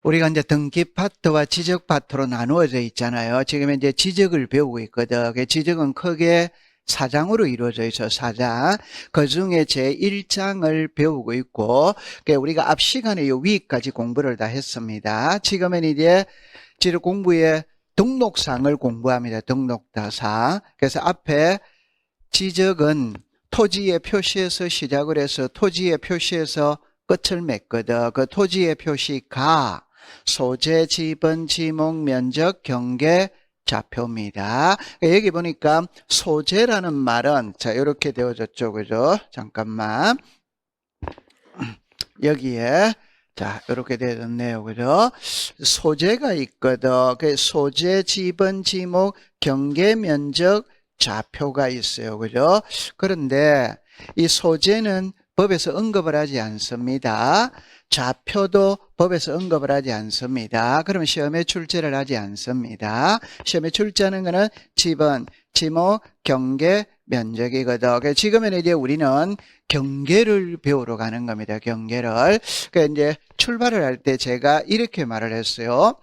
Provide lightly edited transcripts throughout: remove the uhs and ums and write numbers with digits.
우리가 이제 등기 파트와 지적 파트로 나누어져 있잖아요. 지금 이제 지적을 배우고 있거든. 그 지적은 크게 4장으로 이루어져 있어, 4장. 그 중에 제 1장을 배우고 있고, 우리가 앞 시간에 요 위까지 공부를 다 했습니다. 지금은 이제 지적 공부의 등록상을 공부합니다. 등록다상. 그래서 앞에 지적은 토지의 표시에서 시작을 해서 토지의 표시에서 끝을 맺거든. 그 토지의 표시가 소재, 지번, 지목, 면적, 경계, 좌표입니다. 여기 보니까 소재라는 말은 자 이렇게 되어졌죠, 그죠? 잠깐만 여기에 자 이렇게 되어졌네요, 그죠? 소재가 있거든. 그 소재, 지번, 지목, 경계, 면적, 좌표가 있어요, 그죠? 그런데 이 소재는 법에서 언급을 하지 않습니다. 좌표도 법에서 언급을 하지 않습니다. 그러면 시험에 출제를 하지 않습니다. 시험에 출제하는 거는 지번, 지목, 경계, 면적이거든. 지금은 이제 우리는 경계를 배우러 가는 겁니다. 경계를. 그러니까 이제 출발을 할 때 제가 이렇게 말을 했어요.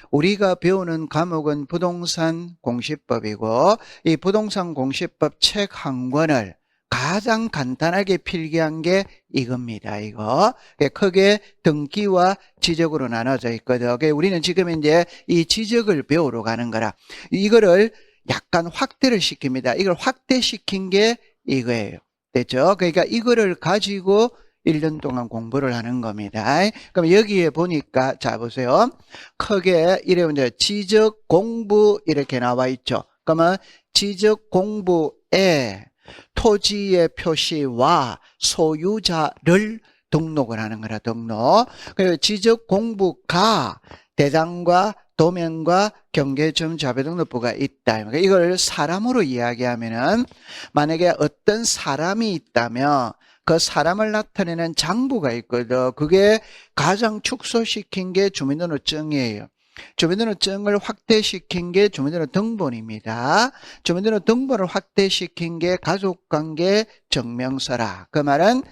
우리가 배우는 과목은 부동산 공시법이고 이 부동산 공시법 책 한 권을 가장 간단하게 필기한 게 이겁니다. 이거 크게 등기와 지적으로 나눠져 있거든. 우리는 지금 이제 이 지적을 배우러 가는 거라 이거를 약간 확대를 시킵니다. 이걸 확대시킨 게 이거예요. 됐죠? 그러니까 이거를 가지고 1년 동안 공부를 하는 겁니다. 그럼 여기에 보니까 자 보세요. 크게 이러면 지적 공부 이렇게 나와 있죠. 그러면 지적 공부에 토지의 표시와 소유자를 등록을 하는 거라 등록. 그리고 지적 공부가 대장과 도면과 경계점 자료등록부가 있다. 그러니까 이걸 사람으로 이야기하면은 만약에 어떤 사람이 있다면 그 사람을 나타내는 장부가 있거든. 그게 가장 축소시킨 게 주민등록증이에요. 주민등록증을 확대시킨 게 주민등록등본입니다. 주민등록등본을 확대시킨 게 가족관계 증명서라. 그 말은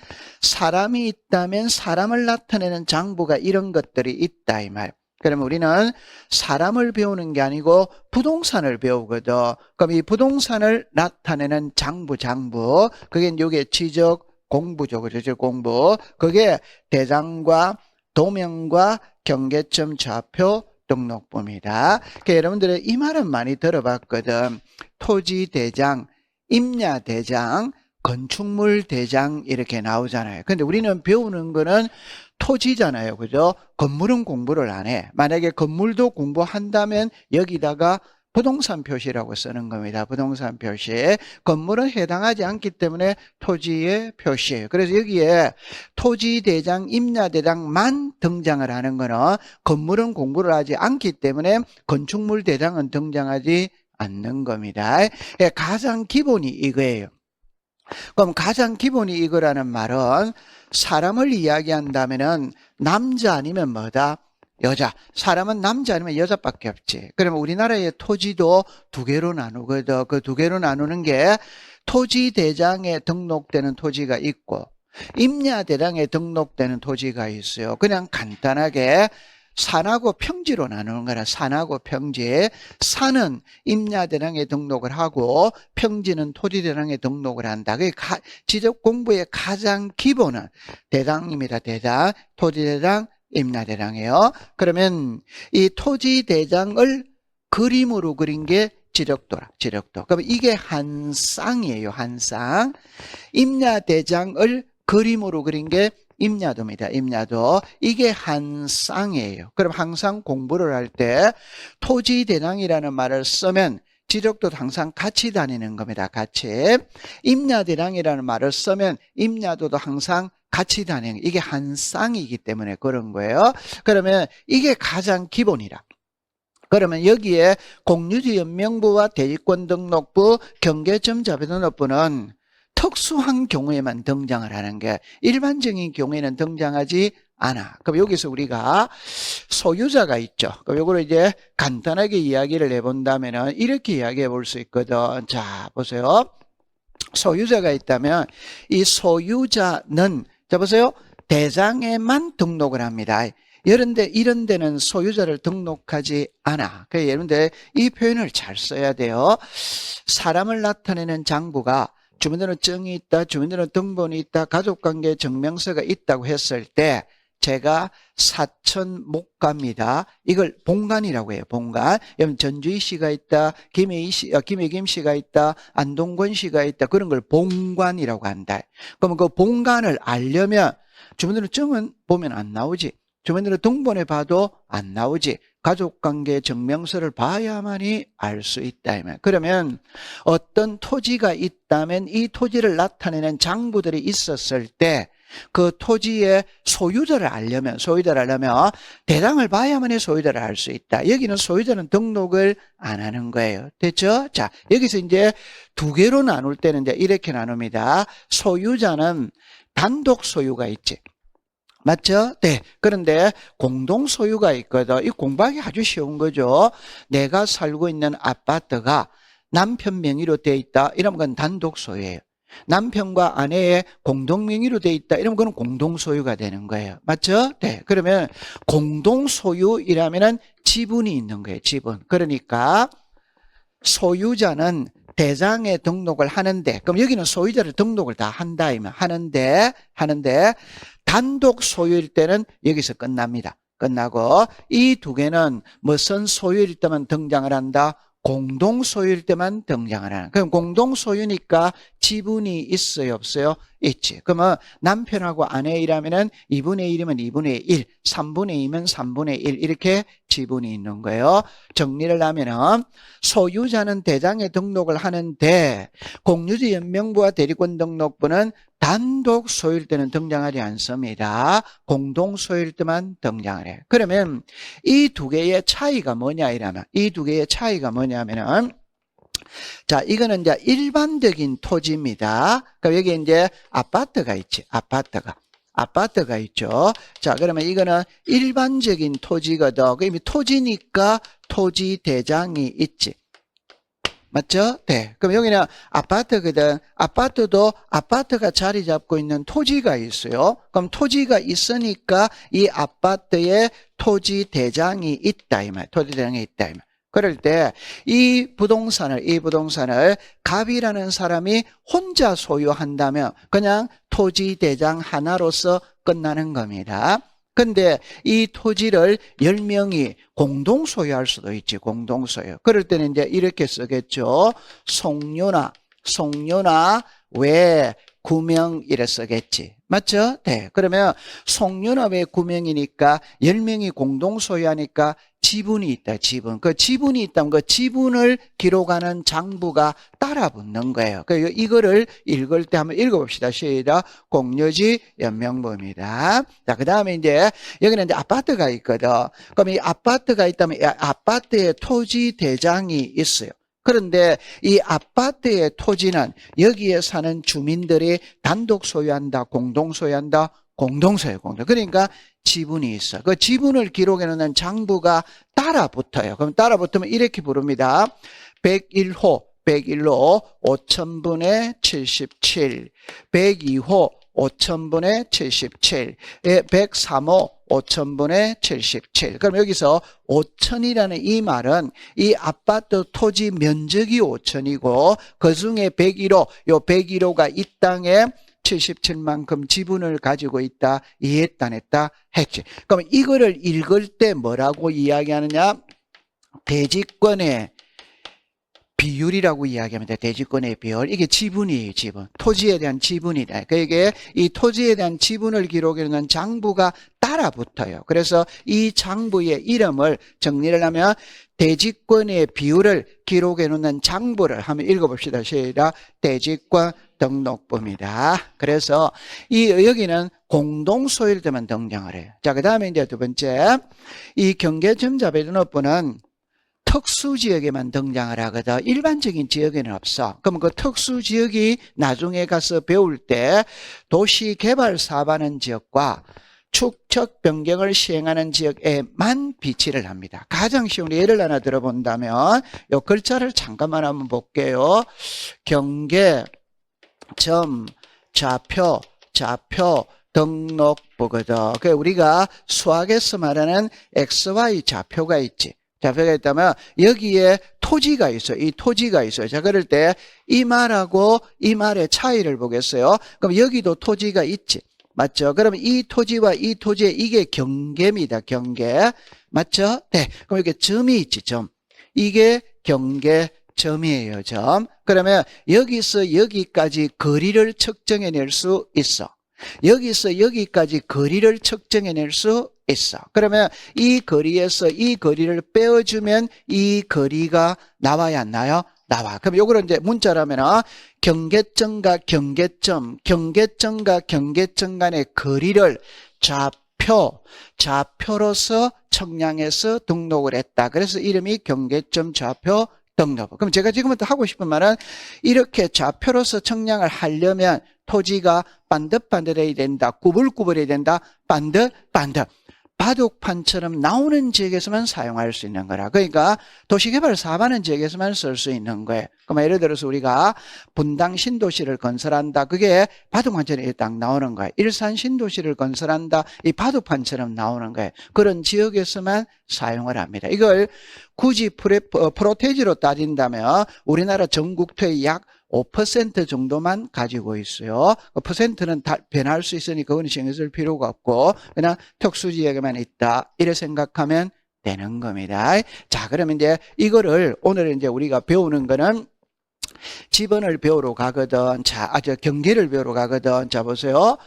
사람이 있다면 사람을 나타내는 장부가 이런 것들이 있다 이 말. 그러면 우리는 사람을 배우는 게 아니고 부동산을 배우거든. 그럼 이 부동산을 나타내는 장부. 그게 이게 지적 공부죠. 그죠? 공부. 그게 대장과 도면과 경계점 좌표 등록부입니다. 그러니까 여러분들은 이 말은 많이 들어봤거든. 토지대장, 임야대장, 건축물대장 이렇게 나오잖아요. 근데 우리는 배우는 거는 토지잖아요. 그죠? 건물은 공부를 안 해. 만약에 건물도 공부한다면 여기다가 부동산 표시라고 쓰는 겁니다. 부동산 표시. 건물은 해당하지 않기 때문에 토지의 표시예요. 그래서 여기에 토지대장, 임야대장만 등장을 하는 거는 건물은 공부를 하지 않기 때문에 건축물 대장은 등장하지 않는 겁니다. 가장 기본이 이거예요. 그럼 가장 기본이 이거라는 말은 사람을 이야기한다면은 남자 아니면 뭐다? 여자. 사람은 남자 아니면 여자밖에 없지. 그러면 우리나라의 토지도 두 개로 나누거든. 그 두 개로 나누는 게 토지대장에 등록되는 토지가 있고 임야대장에 등록되는 토지가 있어요. 그냥 간단하게 산하고 평지로 나누는 거라. 산하고 평지. 산은 임야대장에 등록을 하고 평지는 토지대장에 등록을 한다. 그게 지적 공부의 가장 기본은 대장입니다. 대장, 토지대장, 임야대장이에요. 그러면 이 토지대장을 그림으로 그린 게 지적도라. 지적도. 그럼 이게 한 쌍이에요. 한 쌍. 임야대장을 그림으로 그린 게 임야도입니다. 임야도. 이게 한 쌍이에요. 그럼 항상 공부를 할 때 토지대장이라는 말을 쓰면 지적도 항상 같이 다니는 겁니다. 같이. 임야대장이라는 말을 쓰면 임야도도 항상 같이 다니는, 이게 한 쌍이기 때문에 그런 거예요. 그러면 이게 가장 기본이라. 그러면 여기에 공유지연명부와 대지권등록부, 경계점 자료등록부는 특수한 경우에만 등장을 하는 게 일반적인 경우에는 등장하지 않아. 그럼 여기서 우리가 소유자가 있죠. 그럼 이거를 이제 간단하게 이야기를 해본다면 이렇게 이야기해 볼 수 있거든. 자, 보세요. 소유자가 있다면 이 소유자는 자 보세요. 대장에만 등록을 합니다. 이런 데는 소유자를 등록하지 않아. 그래서 여러분들 이 표현을 잘 써야 돼요. 사람을 나타내는 장부가 주민등록증이 있다, 주민등록 등본이 있다, 가족관계 증명서가 있다고 했을 때 제가 사천 못 갑니다. 이걸 본관이라고 해요. 본관. 여러분 전주희 씨가 있다, 김혜김 씨가 있다, 안동권 씨가 있다. 그런 걸 본관이라고 한다. 그러면 그 본관을 알려면 주민등록증은 보면 안 나오지. 주민등록 등본에 봐도 안 나오지. 가족관계 증명서를 봐야만이 알 수 있다. 그러면 어떤 토지가 있다면 이 토지를 나타내는 장부들이 있었을 때 그 토지의 소유자를 알려면 대장을 봐야만이 소유자를 알 수 있다. 여기는 소유자는 등록을 안 하는 거예요. 됐죠? 자, 여기서 이제 두 개로 나눌 때는 이제 이렇게 나눕니다. 소유자는 단독 소유가 있지. 맞죠? 네. 그런데 공동 소유가 있거든. 이 공부하기 아주 쉬운 거죠. 내가 살고 있는 아파트가 남편 명의로 돼 있다. 이러면 그건 단독 소유예요. 남편과 아내의 공동 명의로 돼 있다. 이러면 그건 공동 소유가 되는 거예요. 맞죠? 네. 그러면 공동 소유이라면은 지분이 있는 거예요. 지분. 그러니까 소유자는 대장에 등록을 하는데, 그럼 여기는 소유자를 등록을 다 한다. 하는데 단독 소유일 때는 여기서 끝납니다. 끝나고 이 두 개는 무슨 소유일 때만 등장을 한다? 공동 소유일 때만 등장을 하는. 그럼 공동 소유니까 지분이 있어요, 없어요? 있지. 그러면 남편하고 아내이라면은 2분의 1이면 2분의 1, 3분의 2면 3분의 1 이렇게 지분이 있는 거예요. 정리를 하면은 소유자는 대장에 등록을 하는데 공유지 연명부와 대리권 등록부는 단독 소유일 때는 등장하지 않습니다. 공동 소유일 때만 등장을 해요. 그러면 이 두 개의 차이가 뭐냐 이러면 이 두 개의 차이가 뭐냐면은 자, 이거는 이제 일반적인 토지입니다. 그럼 여기 이제 아파트가 있지. 아파트가 있죠. 자, 그러면 이거는 일반적인 토지거든. 그럼 토지니까 토지 대장이 있지. 맞죠? 네. 그럼 여기는 아파트거든. 아파트도 아파트가 자리 잡고 있는 토지가 있어요. 그럼 토지가 있으니까 이 아파트에 토지 대장이 있다. 이 말. 토지 대장이 있다. 이 말. 그럴 때 이 부동산을 갑이라는 사람이 혼자 소유한다면 그냥 토지 대장 하나로서 끝나는 겁니다. 근데 이 토지를 10명이 공동 소유할 수도 있지, 공동 소유. 그럴 때는 이제 이렇게 쓰겠죠. 송유나 외 9명 이래 쓰겠지. 맞죠? 네. 그러면 송유나 외 9명이니까 10명이 공동 소유하니까 지분이 있다, 지분. 그 지분이 있다면 그 지분을 기록하는 장부가 따라 붙는 거예요. 이거를 읽을 때 한번 읽어봅시다. 시작. 공유지 연명부입니다. 자, 그 다음에 이제 여기는 이제 아파트가 있거든. 그럼 이 아파트가 있다면 이 아파트에 토지 대장이 있어요. 그런데 이 아파트의 토지는 여기에 사는 주민들이 단독 소유한다, 공동 소유한다, 공동 소유. 그러니까 지분이 있어. 그 지분을 기록해 놓는 장부가 따라 붙어요. 그럼 따라 붙으면 이렇게 부릅니다. 101호 5000분의 77, 102호 5000분의 77, 103호 5000분의 77. 그럼 여기서 5000이라는 이 말은 이 아파트 토지 면적이 5000이고 그 중에 101호, 요 101호가 이 땅에 77만큼 지분을 가지고 있다. 이해했다, 안 했다? 했지. 그럼 이거를 읽을 때 뭐라고 이야기하느냐? 대지권의 비율이라고 이야기합니다. 대지권의 비율. 이게 지분이에요, 지분. 토지에 대한 지분이다. 그게 이 토지에 대한 지분을 기록해 놓은 장부가 따라 붙어요. 그래서 이 장부의 이름을 정리를 하면 대지권의 비율을 기록해 놓은 장부를 한번 읽어봅시다. 시작. 대지권 등록부입니다. 그래서 여기는 공동 소유일 때만 등장을 해요. 자, 그 다음에 이제 두 번째, 이 경계점자배등록부는 특수지역에만 등장을 하거든. 일반적인 지역에는 없어. 그러면 그 특수지역이 나중에 가서 배울 때 도시개발사업하는 지역과 축척 변경을 시행하는 지역에만 비치를 합니다. 가장 쉬운 예를 하나 들어본다면 이 글자를 잠깐만 한번 볼게요. 경계, 점, 좌표, 등록부거든. 그 우리가 수학에서 말하는 XY 좌표가 있지. 좌표가 있다면 여기에 토지가 있어요. 이 토지가 있어요. 자, 그럴 때 이 말하고 이 말의 차이를 보겠어요. 그럼 여기도 토지가 있지. 맞죠? 그러면 이 토지와 이 토지의 이게 경계입니다. 경계. 맞죠? 네. 그럼 이렇게 점이 있지, 점. 이게 경계점이에요, 점. 그러면 여기서 여기까지 거리를 측정해낼 수 있어. 여기서 여기까지 거리를 측정해낼 수 있어. 그러면 이 거리에서 이 거리를 빼어주면 이 거리가 나와야 안 나요? 나와. 그럼 요거를 이제 문자라면 경계점과 경계점, 경계점과 경계점 간의 거리를 좌표로서 측량해서 등록을 했다. 그래서 이름이 경계점 좌표 등록부. 그럼 제가 지금부터 하고 싶은 말은 이렇게 좌표로서 측량을 하려면 토지가 반듯반듯해야 된다. 구불구불해야 된다. 반듯반듯. 바둑판처럼 나오는 지역에서만 사용할 수 있는 거라. 그러니까 도시개발 사업하는 지역에서만 쓸 수 있는 거예요. 그러면 예를 들어서 우리가 분당 신도시를 건설한다. 그게 바둑판처럼 딱 나오는 거예요. 일산 신도시를 건설한다. 이 바둑판처럼 나오는 거예요. 그런 지역에서만 사용을 합니다. 이걸 굳이 프로테이지로 따진다면 우리나라 전국토의 약 5% 정도만 가지고 있어요. 퍼센트는 다 변할 수 있으니 그건 신경 쓸 필요가 없고 그냥 특수지역에만 있다. 이래 생각하면 되는 겁니다. 자, 그러면 이제 이거를 오늘 이제 우리가 배우는 거는 지번을 배우러 가거든. 자, 경계를 배우러 가거든. 자, 보세요.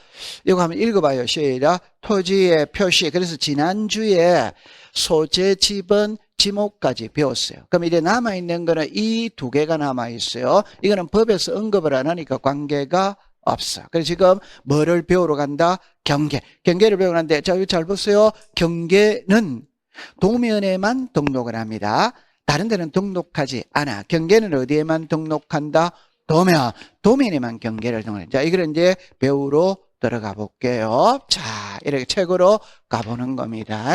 이거 한번 읽어봐요. 시작. 토지의 표시. 그래서 지난주에 소재, 지번, 지목까지 배웠어요. 그럼 이제 남아있는 거는 이 두 개가 남아있어요. 이거는 법에서 언급을 안 하니까 관계가 없어. 그래서 지금 뭐를 배우러 간다? 경계. 경계를 배우러 가는데, 자, 이거 잘 보세요. 경계는 도면에만 등록을 합니다. 다른 데는 등록하지 않아. 경계는 어디에만 등록한다? 도면에만 경계를 등록한다. 자, 이걸 이제 배우러 들어가 볼게요. 자, 이렇게 책으로 가보는 겁니다.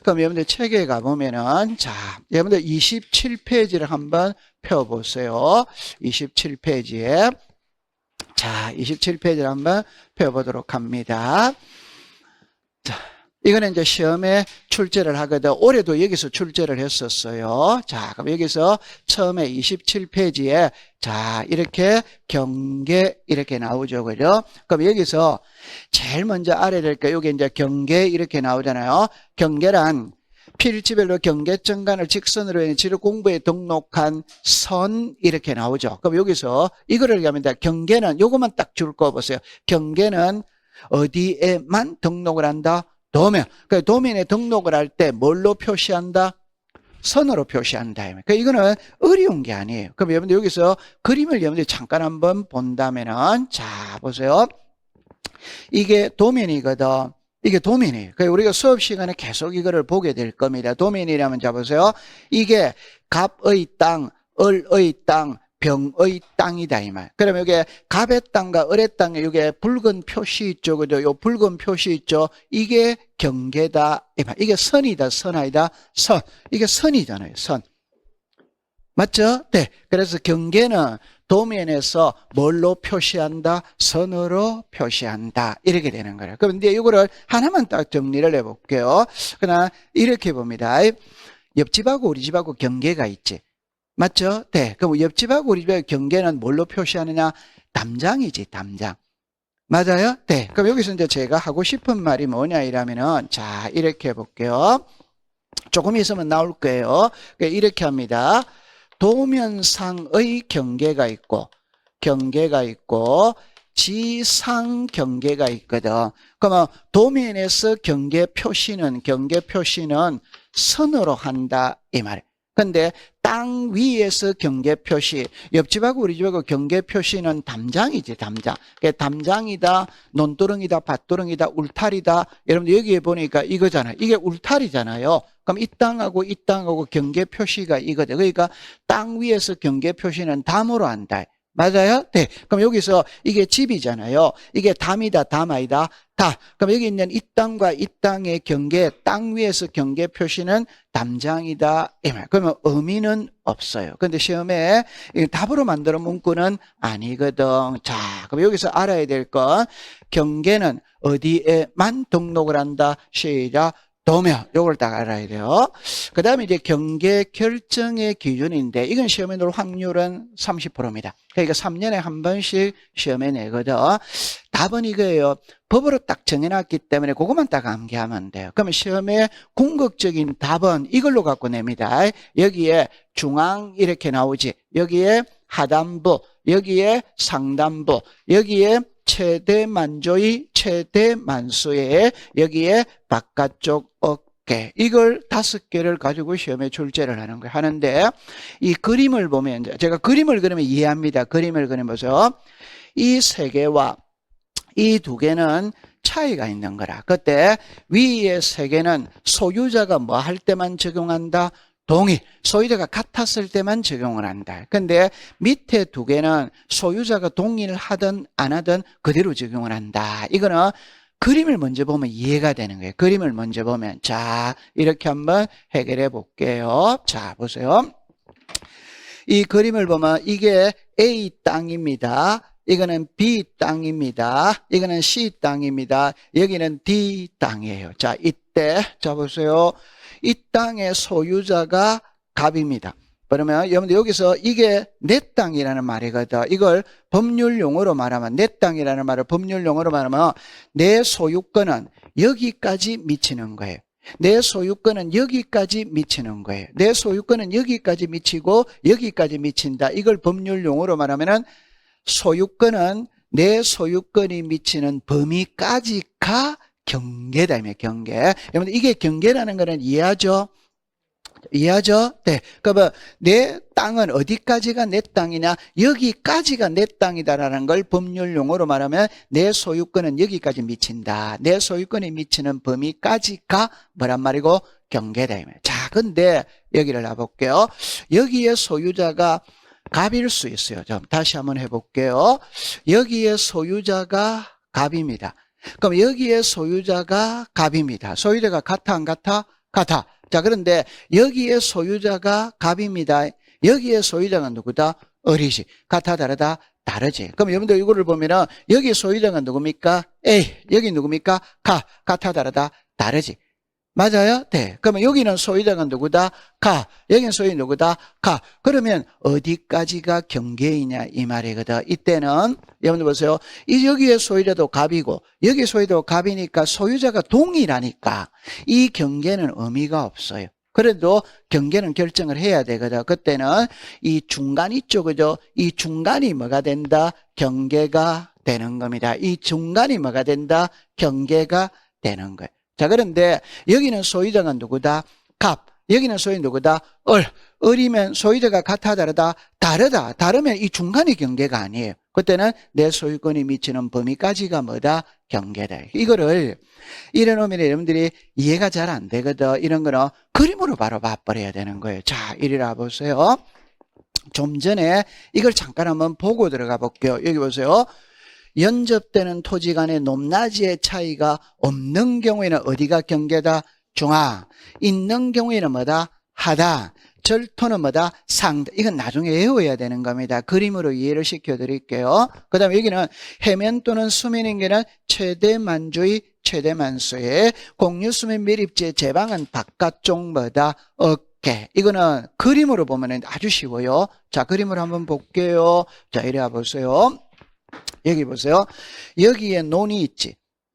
그럼 여러분들 책에 가보면은, 자, 여러분들 27페이지를 한번 펴보세요. 27페이지에. 자, 27페이지를 한번 펴보도록 합니다. 자, 이거는 이제 시험에 출제를 하거든. 올해도 여기서 출제를 했었어요. 자, 그럼 여기서 처음에 27페이지에 자, 이렇게 경계 이렇게 나오죠. 그죠? 그럼 여기서 제일 먼저 알아야 될 게 여기 이제 경계 이렇게 나오잖아요. 경계란 필지별로 경계점 간을 직선으로 해 지력 공부에 등록한 선 이렇게 나오죠. 그럼 여기서 이거를 하면 돼. 경계는 요것만 딱 줄 거 보세요. 경계는 어디에만 등록을 한다? 도면. 그 도면에 등록을 할 때 뭘로 표시한다? 선으로 표시한다. 그러니까 이거는 어려운 게 아니에요. 그럼 여러분들 여기서 그림을 여러분들 잠깐 한번 본다면은 자, 보세요. 이게 도면이거든. 이게 도면이에요. 그러니까 우리가 수업 시간에 계속 이거를 보게 될 겁니다. 도면이라면 자 보세요. 이게 갑의 땅, 을의 땅, 병의 땅이다 이 말. 그러면 여기 갑의 땅과 을의 땅에 여기 붉은 표시 있죠, 그죠? 요 붉은 표시 있죠. 이게 경계다 이 말. 이게 선이다, 선 아니다, 선. 이게 선이잖아요, 선. 맞죠? 네. 그래서 경계는 도면에서 뭘로 표시한다? 선으로 표시한다. 이렇게 되는 거예요. 그럼 이제 이거를 하나만 딱 정리를 해볼게요. 그러나 이렇게 봅니다. 옆집하고 우리 집하고 경계가 있지. 맞죠? 네. 그럼 옆집하고 우리 집의 경계는 뭘로 표시하느냐? 담장이지, 담장. 맞아요? 네. 그럼 여기서 이제 제가 하고 싶은 말이 뭐냐 이러면은, 자, 이렇게 해볼게요. 조금 있으면 나올 거예요. 이렇게 합니다. 도면상의 경계가 있고, 지상 경계가 있거든. 그러면 도면에서 경계 표시는 선으로 한다, 이 말이에요. 근데 땅 위에서 경계 표시, 옆집하고 우리 집하고 경계 표시는 담장이지, 담장. 담장이다, 논두렁이다, 밭두렁이다, 울타리다. 여러분들 여기에 보니까 이거잖아요. 이게 울타리잖아요. 그럼 이 땅하고 경계 표시가 이거죠. 그러니까 땅 위에서 경계 표시는 담으로 한다. 맞아요? 네. 그럼 여기서 이게 집이잖아요. 이게 담이다, 담 아니다? 다. 그럼 여기 있는 이 땅과 이 땅의 경계, 땅 위에서 경계 표시는 담장이다. 이 말. 그러면 의미는 없어요. 근데 시험에 답으로 만들어 문구는 아니거든. 자, 그럼 여기서 알아야 될 건 경계는 어디에만 등록을 한다. 시작. 도면, 요걸 딱 알아야 돼요. 그 다음에 이제 경계 결정의 기준인데, 이건 시험에 넣을 확률은 30%입니다. 그러니까 3년에 한 번씩 시험에 내거든. 답은 이거예요. 법으로 딱 정해놨기 때문에 그것만 딱 암기하면 돼요. 그러면 시험에 궁극적인 답은 이걸로 갖고 냅니다. 여기에 중앙 이렇게 나오지. 여기에 하단부, 여기에 상단부, 여기에 최대 만조의 최대 만수의 여기에 바깥쪽 어깨, 이걸 5개를 가지고 시험에 출제를 하는 거예요. 하는데 이 그림을 보면, 제가 그림을 그리면 이해합니다. 그림을 그리면서 이 3개와 이 2개는 차이가 있는 거라. 그때 위에 3개는 소유자가 뭐 할 때만 적용한다? 동일, 소유자가 같았을 때만 적용을 한다. 근데 밑에 2개는 소유자가 동일하든 안 하든 그대로 적용을 한다. 이거는 그림을 먼저 보면 이해가 되는 거예요. 그림을 먼저 보면. 자, 이렇게 한번 해결해 볼게요. 자, 보세요. 이 그림을 보면 이게 A 땅입니다. 이거는 B 땅입니다. 이거는 C 땅입니다. 여기는 D 땅이에요. 자, 이때, 자, 보세요. 이 땅의 소유자가 갑입니다. 그러면 여러분들 여기서 이게 내 땅이라는 말이거든. 이걸 법률 용어로 말하면, 내 땅이라는 말을 법률 용어로 말하면 내 소유권은 여기까지 미치는 거예요. 내 소유권은 여기까지 미치는 거예요. 내 소유권은 여기까지 미치고 여기까지 미친다. 이걸 법률 용어로 말하면은 소유권은 내 소유권이 미치는 범위까지가 경계다. 경계. 여러분들 이게 경계라는 거는 이해하죠? 이해하죠? 네. 그러면 내 땅은 어디까지가 내 땅이냐? 여기까지가 내 땅이다라는 걸 법률 용어로 말하면 내 소유권은 여기까지 미친다. 내 소유권이 미치는 범위까지가 뭐란 말이고? 경계다. 자, 근데 여기를 놔볼게요. 여기에 소유자가 갑일 수 있어요. 좀 다시 한번 해볼게요. 여기에 소유자가 갑입니다. 그럼 여기에 소유자가 갑입니다. 소유자가 같아 안 같아? 같아. 자, 그런데 여기에 소유자가 갑입니다. 여기에 소유자가 누구다? 을이지. 같아 다르다? 다르지. 그럼 여러분들 이거를 보면은 여기 소유자가 누굽니까? A. 여기 누굽니까? 같아 다르다? 다르지. 맞아요? 네. 그러면 여기는 소유자가 누구다? 여기는 소유자 누구다? 그러면 어디까지가 경계이냐 이 말이거든. 이때는 여러분들 보세요. 여기에 소유자도 갑이고 여기 소유자도 갑이니까 소유자가 동일하니까 이 경계는 의미가 없어요. 그래도 경계는 결정을 해야 되거든. 그때는 이 중간 있죠, 그죠? 이 중간이 뭐가 된다? 경계가 되는 겁니다. 이 중간이 뭐가 된다? 경계가 되는 거예요. 자, 그런데 여기는 소유자가 누구다? 갑. 여기는 소유자 누구다? 을. 을이면 소유자가 같아 다르다? 다르다. 다르면 이 중간이 경계가 아니에요. 그때는 내 소유권이 미치는 범위까지가 뭐다? 경계다. 이거를 이래놓으면 여러분들이 이해가 잘 안 되거든. 이런 거는 그림으로 바로 봐버려야 되는 거예요. 자, 이리라 보세요. 좀 전에 이걸 잠깐 한번 보고 들어가 볼게요. 여기 보세요. 연접되는 토지 간의 높낮이의 차이가 없는 경우에는 어디가 경계다? 중앙. 있는 경우에는 뭐다? 하단. 절토는 뭐다? 상단. 이건 나중에 외워야 되는 겁니다. 그림으로 이해를 시켜드릴게요. 그 다음에 여기는 해면 또는 수면인 게는 최대 만주의 최대 만수의 공유 수면 밀입지의 제방은 바깥쪽 뭐다? 어깨. 이거는 그림으로 보면 아주 쉬워요. 자, 그림을 한번 볼게요. 자, 이리 와보세요. 여기 보세요. 여기에 논이 있지.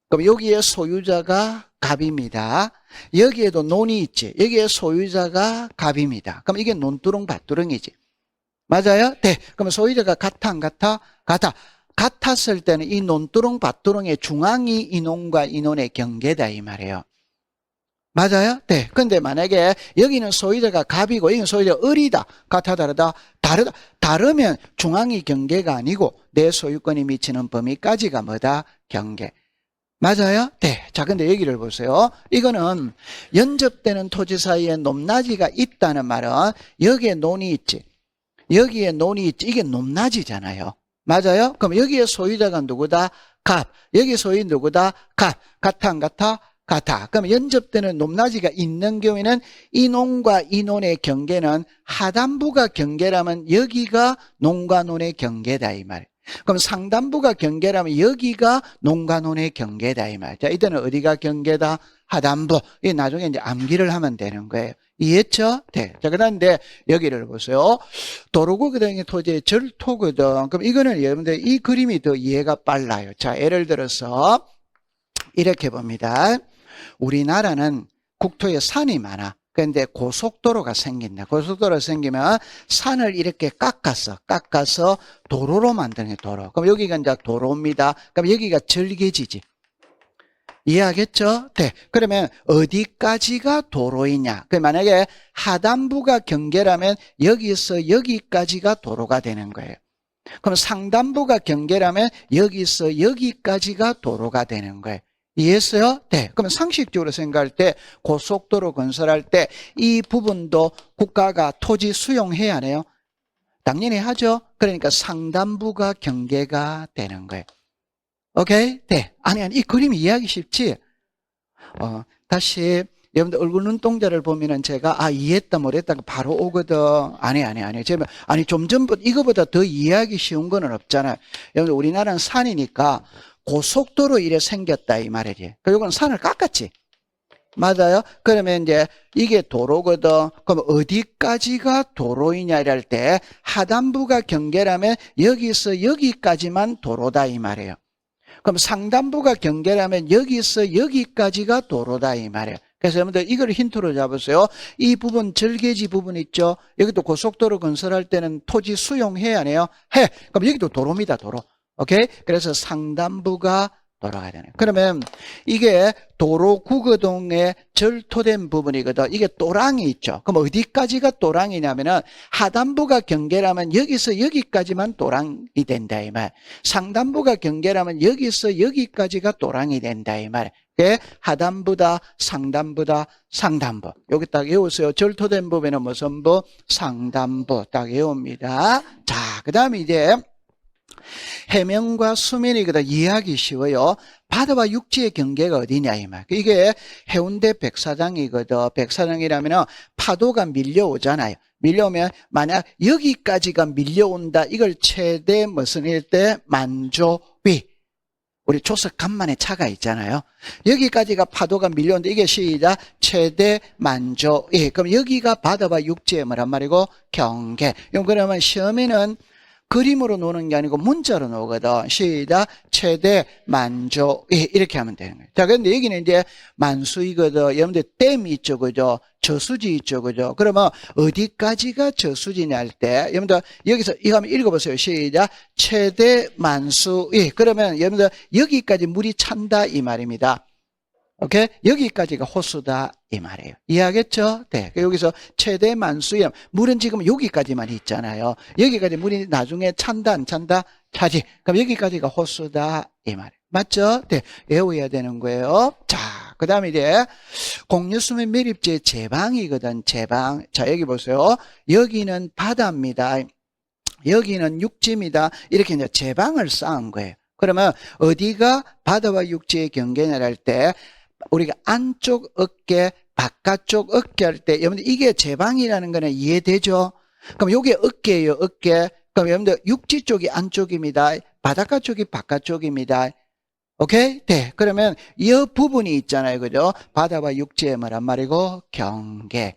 그럼 여기에 소유자가 갑입니다. 여기에도 논이 있지. 여기에 소유자가 갑입니다. 그럼 이게 논두렁 밭두렁이지. 맞아요? 네. 그럼 소유자가 같아 안 같아? 같아. 같았을 때는 이 논두렁 밭두렁의 중앙이 이 논과 이 논의 경계다 이 말이에요. 맞아요? 네. 근데 만약에 여기는 소유자가 갑이고 여기는 소유자가 을이다. 같아 다르다? 다르다. 다르면 중앙이 경계가 아니고 내 소유권이 미치는 범위까지가 뭐다? 경계. 맞아요? 네. 자, 근데 여기를 보세요. 이거는 연접되는 토지 사이에 높낮이가 있다는 말은 여기에 논이 있지. 여기에 논이 있지. 이게 높낮이잖아요. 맞아요? 그럼 여기에 소유자가 누구다? 갑. 여기 소유 누구다? 갑. 같아 안 같아? 같아. 그럼 연접되는 높낮이가 있는 경우에는 이 논과 이 논의 경계는 하단부가 경계라면 여기가 논과 논의 경계다 이 말. 그럼 상단부가 경계라면 여기가 논과 논의 경계다 이 말. 자, 이때는 어디가 경계다? 하단부. 이 나중에 이제 암기를 하면 되는 거예요. 이해했죠? 네. 자, 그 다음에 여기를 보세요. 도로구거든요. 토지의 절토거든. 그럼 이거는 여러분들 이 그림이 더 이해가 빨라요. 자, 예를 들어서 이렇게 봅니다. 우리나라는 국토에 산이 많아. 그런데 고속도로가 생긴다. 고속도로가 생기면 산을 이렇게 깎아서 도로로 만드는 게 도로. 그럼 여기가 이제 도로입니다. 그럼 여기가 절개지지. 이해하겠죠? 네. 그러면 어디까지가 도로이냐? 그 만약에 하단부가 경계라면 여기서 여기까지가 도로가 되는 거예요. 그럼 상단부가 경계라면 여기서 여기까지가 도로가 되는 거예요. 이해했어요? 네. 그러면 상식적으로 생각할 때 고속도로 건설할 때 이 부분도 국가가 토지 수용해야 하네요. 당연히 하죠. 그러니까 상단부가 경계가 되는 거예요. 오케이? 네. 아니, 이 그림이 이해하기 쉽지? 다시, 여러분들 얼굴 눈동자를 보면은 제가, 이해했다, 뭐랬다, 바로 오거든. 아니. 좀 전부터, 이거보다 더 이해하기 쉬운 거는 없잖아요. 여러분들, 우리나라는 산이니까 고속도로 이래 생겼다, 이 말이지. 그리고 산을 깎았지. 맞아요? 그러면 이제 이게 도로거든. 그럼 어디까지가 도로이냐 이럴 때 하단부가 경계라면 여기서 여기까지만 도로다, 이 말이에요. 그럼 상단부가 경계라면 여기서 여기까지가 도로다 이 말이에요. 그래서 여러분들 이걸 힌트로 잡으세요. 이 부분 절개지 부분 있죠. 여기도 고속도로 건설할 때는 토지 수용해야 하네요. 해. 그럼 여기도 도로입니다. 도로. 오케이? 그래서 상단부가 도로가 되네요. 그러면 이게 도로 구거동에 절토된 부분이거든. 이게 또랑이 있죠. 그럼 어디까지가 또랑이냐면은 하단부가 경계라면 여기서 여기까지만 또랑이 된다 이 말. 상단부가 경계라면 여기서 여기까지가 또랑이 된다 이 말. 그게 하단부다, 상단부다, 상단부. 여기 딱 외우세요. 절토된 부분은 무슨 부? 상단부. 딱 외웁니다. 자, 그 다음에 이제 해면과 수면이거든. 이해하기 쉬워요. 바다와 육지의 경계가 어디냐 이 말. 이게 해운대 백사장이거든. 백사장이라면 파도가 밀려오잖아요. 밀려오면 만약 여기까지가 밀려온다. 이걸 최대 무슨 일 때 만조위. 우리 조석 간만에 차가 있잖아요. 여기까지가 파도가 밀려오는데 이게 시작 최대 만조위. 그럼 여기가 바다와 육지의 뭐란 말이고 경계. 그러면 시험에는 그림으로 노는 게 아니고 문자로 노거든. 시작. 최대 만조위. 이렇게 하면 되는 거예요. 자, 근데 여기는 이제 만수이거든. 여러분들 댐이 있죠. 그죠? 저수지 있죠. 그죠? 그러면 어디까지가 저수지냐 할 때, 여러분들 여기서 이거 한번 읽어보세요. 시작. 최대 만수위. 그러면 여러분들 여기까지 물이 찬다 이 말입니다. 오케이? 여기까지가 호수다 이 말이에요. 이해하겠죠? 네. 여기서 최대 만수염. 물은 지금 여기까지만 있잖아요. 여기까지 물이 나중에 찬다 안 찬다? 차지. 그럼 여기까지가 호수다 이 말이에요. 맞죠? 네. 외워야 되는 거예요. 자, 그 다음에 이제 공유수면 매립지의 제방이거든. 제방. 자, 여기 보세요. 여기는 바다입니다. 여기는 육지입니다. 이렇게 이제 제방을 쌓은 거예요. 그러면 어디가 바다와 육지의 경계냐 할 때 우리가 안쪽 어깨, 바깥쪽 어깨 할 때, 여러분들 이게 제방이라는 거는 이해되죠? 그럼 이게 어깨예요, 어깨. 그럼 여러분들 육지 쪽이 안쪽입니다. 바닷가 쪽이 바깥쪽입니다. 오케이? 네. 그러면 이 부분이 있잖아요, 그죠? 바다와 육지의 뭐란 말이고, 경계.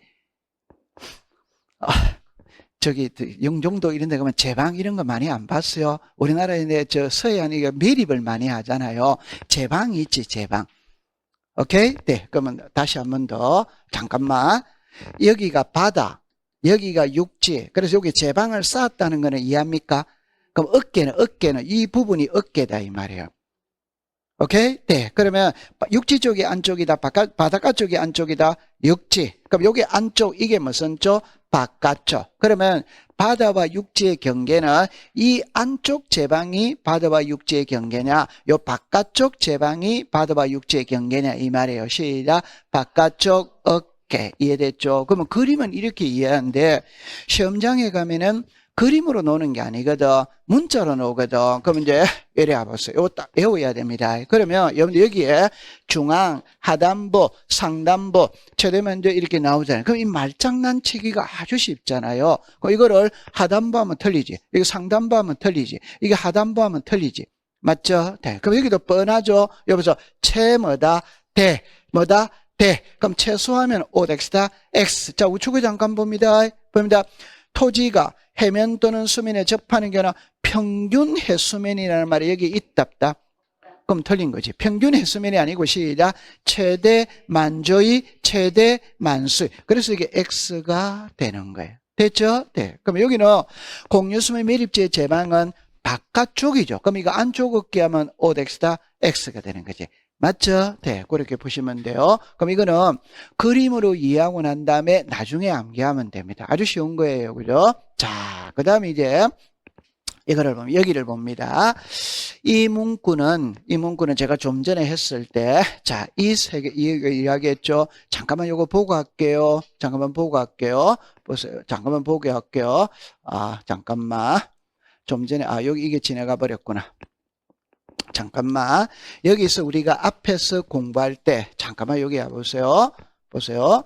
저기 영종도 이런 데 가면 제방 이런 거 많이 안 봤어요? 우리나라에 저 서해안이 매립을 많이 하잖아요. 제방이 있지, 제방. 오케이? 네. 그러면 다시 한 번 더. 잠깐만. 여기가 바다, 여기가 육지. 그래서 여기 제방을 쌓았다는 거는 이해합니까? 그럼 어깨는 이 부분이 어깨다 이 말이에요. 오케이? 네. 그러면 육지 쪽이 안쪽이다, 바닷가 쪽이 안쪽이다, 육지. 그럼 여기 안쪽, 이게 무슨 쪽? 바깥쪽. 그러면 바다와 육지의 경계는 이 안쪽 제방이 바다와 육지의 경계냐, 요 바깥쪽 제방이 바다와 육지의 경계냐 이 말이에요. 시작. 바깥쪽 어깨. 이해됐죠? 그러면 그림은 이렇게 이해하는데 시험장에 가면은 그림으로 노는 게 아니거든. 문자로 노거든. 그럼 이제 이래 와보세요. 이거 딱 외워야 됩니다. 그러면 여러분들 여기에 중앙, 하단부, 상단부, 최대면적 이렇게 나오잖아요. 그럼 이 말장난치기가 아주 쉽잖아요. 그럼 이거를 하단부 하면 틀리지. 이거 상단부 하면 틀리지. 이게 하단부 하면 틀리지. 맞죠? 네. 그럼 여기도 뻔하죠? 여기서 채 뭐다? 대. 뭐다? 대. 그럼 최소하면 5x다. x. 자, 우측을 잠깐 봅니다. 토지가 해면 또는 수면에 접하는 경우는 평균 해수면이라는 말이 여기 있답다. 그럼 틀린 거지. 평균 해수면이 아니고 시작. 최대 만조의 최대 만수의. 그래서 이게 x가 되는 거예요. 됐죠? 네. 그럼 여기는 공유수면 밀입지의 제방은 바깥쪽이죠. 그럼 이거 안쪽 어깨 하면 5x다. x가 되는 거지. 맞죠? 네, 그렇게 보시면 돼요. 그럼 이거는 그림으로 이해하고 난 다음에 나중에 암기하면 됩니다. 아주 쉬운 거예요. 그죠? 자, 그 다음에 이제 이거를 보면 여기를 봅니다. 이 문구는 제가 좀 전에 했을 때, 자, 이 세 개, 이야기했죠? 잠깐만 요거 보고 할게요. 잠깐만 보고 할게요. 보세요. 잠깐만 보게 할게요. 잠깐만. 좀 전에, 여기 이게 지나가 버렸구나. 잠깐만. 여기서 우리가 앞에서 공부할 때, 잠깐만 여기 와보세요. 보세요.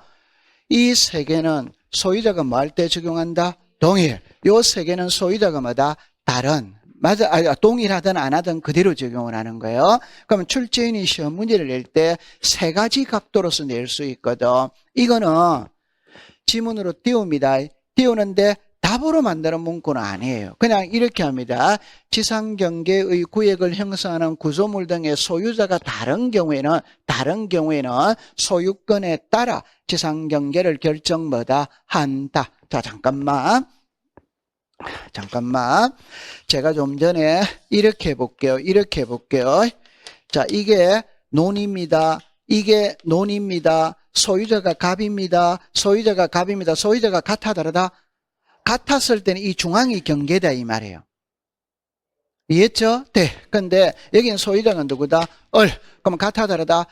이 세 개는 소유자가 뭐 할 때 적용한다? 동일. 요 세 개는 소유자가 뭐다? 다른. 맞아. 동일하든 안 하든 그대로 적용을 하는 거예요. 그러면 출제인이 시험 문제를 낼 때 세 가지 각도로서 낼 수 있거든. 이거는 지문으로 띄웁니다. 띄우는데 답으로 만드는 문구는 아니에요. 그냥 이렇게 합니다. 지상경계의 구역을 형성하는 구조물 등의 소유자가 다른 경우에는 소유권에 따라 지상경계를 결정 뭐다 한다. 자, 잠깐만. 제가 좀 전에 이렇게 해볼게요. 자, 이게 논입니다. 이게 논입니다. 소유자가 갑입니다. 소유자가 같아 다르다? 같았을 때는 이 중앙이 경계다 이 말이에요. 이해했죠? 네. 근데 여기는 소유자가 누구다? 그러면 같아 다르다?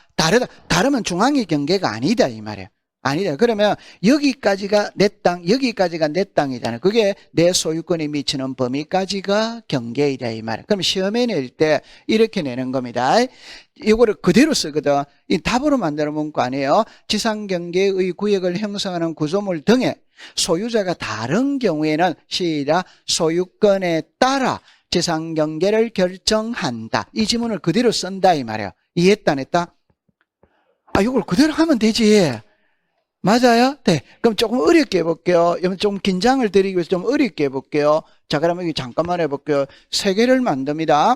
다르면 중앙이 경계가 아니다 이 말이에요. 아니다. 그러면 여기까지가 내 땅, 여기까지가 내 땅이잖아요. 그게 내 소유권에 미치는 범위까지가 경계이다 이 말이에요. 그럼 시험에 낼 때 이렇게 내는 겁니다. 이거를 그대로 쓰거든. 이 답으로 만드는 문구 아니에요. 지상경계의 구역을 형성하는 구조물 등의 소유자가 다른 경우에는 시작. 소유권에 따라 지상경계를 결정한다. 이 지문을 그대로 쓴다 이 말이에요. 이해했다 안 했다? 이걸 그대로 하면 되지. 맞아요? 네. 그럼 조금 어렵게 해볼게요. 좀 긴장을 드리기 위해서 좀 어렵게 해볼게요. 자, 그러면 여기 잠깐만 해볼게요. 세 개를 만듭니다.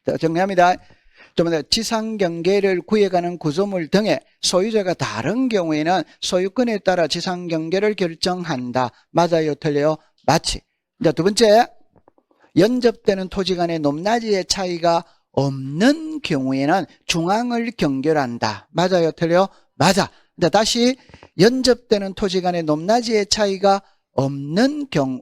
자, 정리합니다. 지상경계를 구해가는 구조물 등의 소유자가 다른 경우에는 소유권에 따라 지상경계를 결정한다. 맞아요? 틀려요? 맞지. 자, 두 번째. 연접되는 토지 간의 높낮이의 차이가 없는 경우에는 중앙을 경계한다. 맞아요? 틀려요? 맞아. 자, 다시 연접되는 토지 간의 높낮이의 차이가 없는 경우,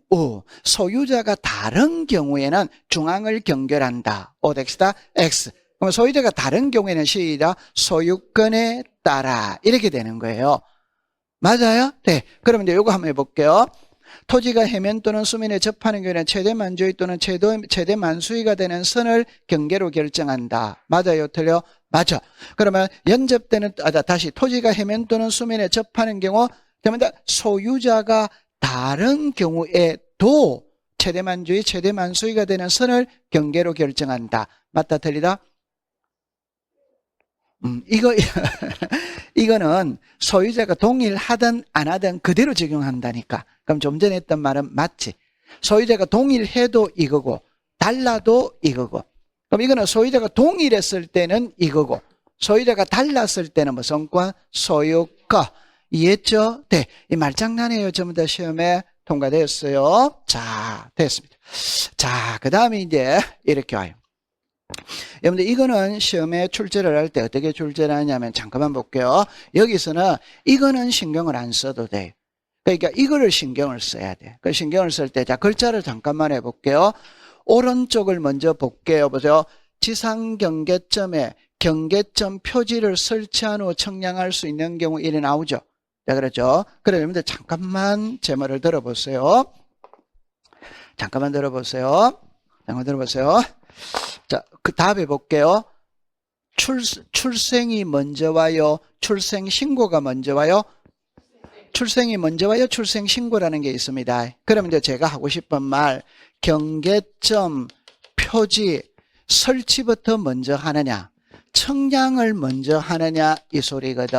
소유자가 다른 경우에는 중앙을 경계한다. 5x다 x. 그럼 소유자가 다른 경우에는 시작. 소유권에 따라 이렇게 되는 거예요. 맞아요? 네. 그럼 이제 요거 한번 해볼게요. 토지가 해면 또는 수면에 접하는 경우에는 최대 만조의 또는 최대 만수위가 되는 선을 경계로 결정한다. 맞아요? 틀려? 맞아. 그러면 연접되는, 다시 토지가 해면 또는 수면에 접하는 경우, 그러면 소유자가 다른 경우에도 최대 만조의 최대 만수위가 되는 선을 경계로 결정한다. 맞다? 틀리다? 이거는 소유자가 동일하든 안 하든 그대로 적용한다니까. 그럼 좀 전에 했던 말은 맞지. 소유자가 동일해도 이거고, 달라도 이거고. 그럼 이거는 소유자가 동일했을 때는 이거고, 소유자가 달랐을 때는 무슨 권? 소유권. 이해했죠? 네. 이 말장난이에요. 전부 다 시험에 통과되었어요. 자, 됐습니다. 자, 그 다음에 이제 이렇게 와요. 여러분들 이거는 시험에 출제를 할 때 어떻게 출제를 하냐면 잠깐만 볼게요. 여기서는 이거는 신경을 안 써도 돼요. 그러니까 이거를 신경을 써야 돼. 그 신경을 쓸 때 자 글자를 잠깐만 해볼게요. 오른쪽을 먼저 볼게요. 보세요. 지상경계점에 경계점 표지를 설치한 후 측량할 수 있는 경우 이래 나오죠. 자, 그렇죠. 그럼 여러분들 잠깐만 제 말을 들어보세요. 잠깐만 들어보세요. 잠깐만 들어보세요. 자, 그 답 해볼게요. 출생이 먼저 와요? 출생신고가 먼저 와요? 출생이 먼저 와요? 출생신고라는 게 있습니다. 그러면 이제 제가 하고 싶은 말, 경계점, 표지, 설치부터 먼저 하느냐, 청량을 먼저 하느냐, 이 소리거든.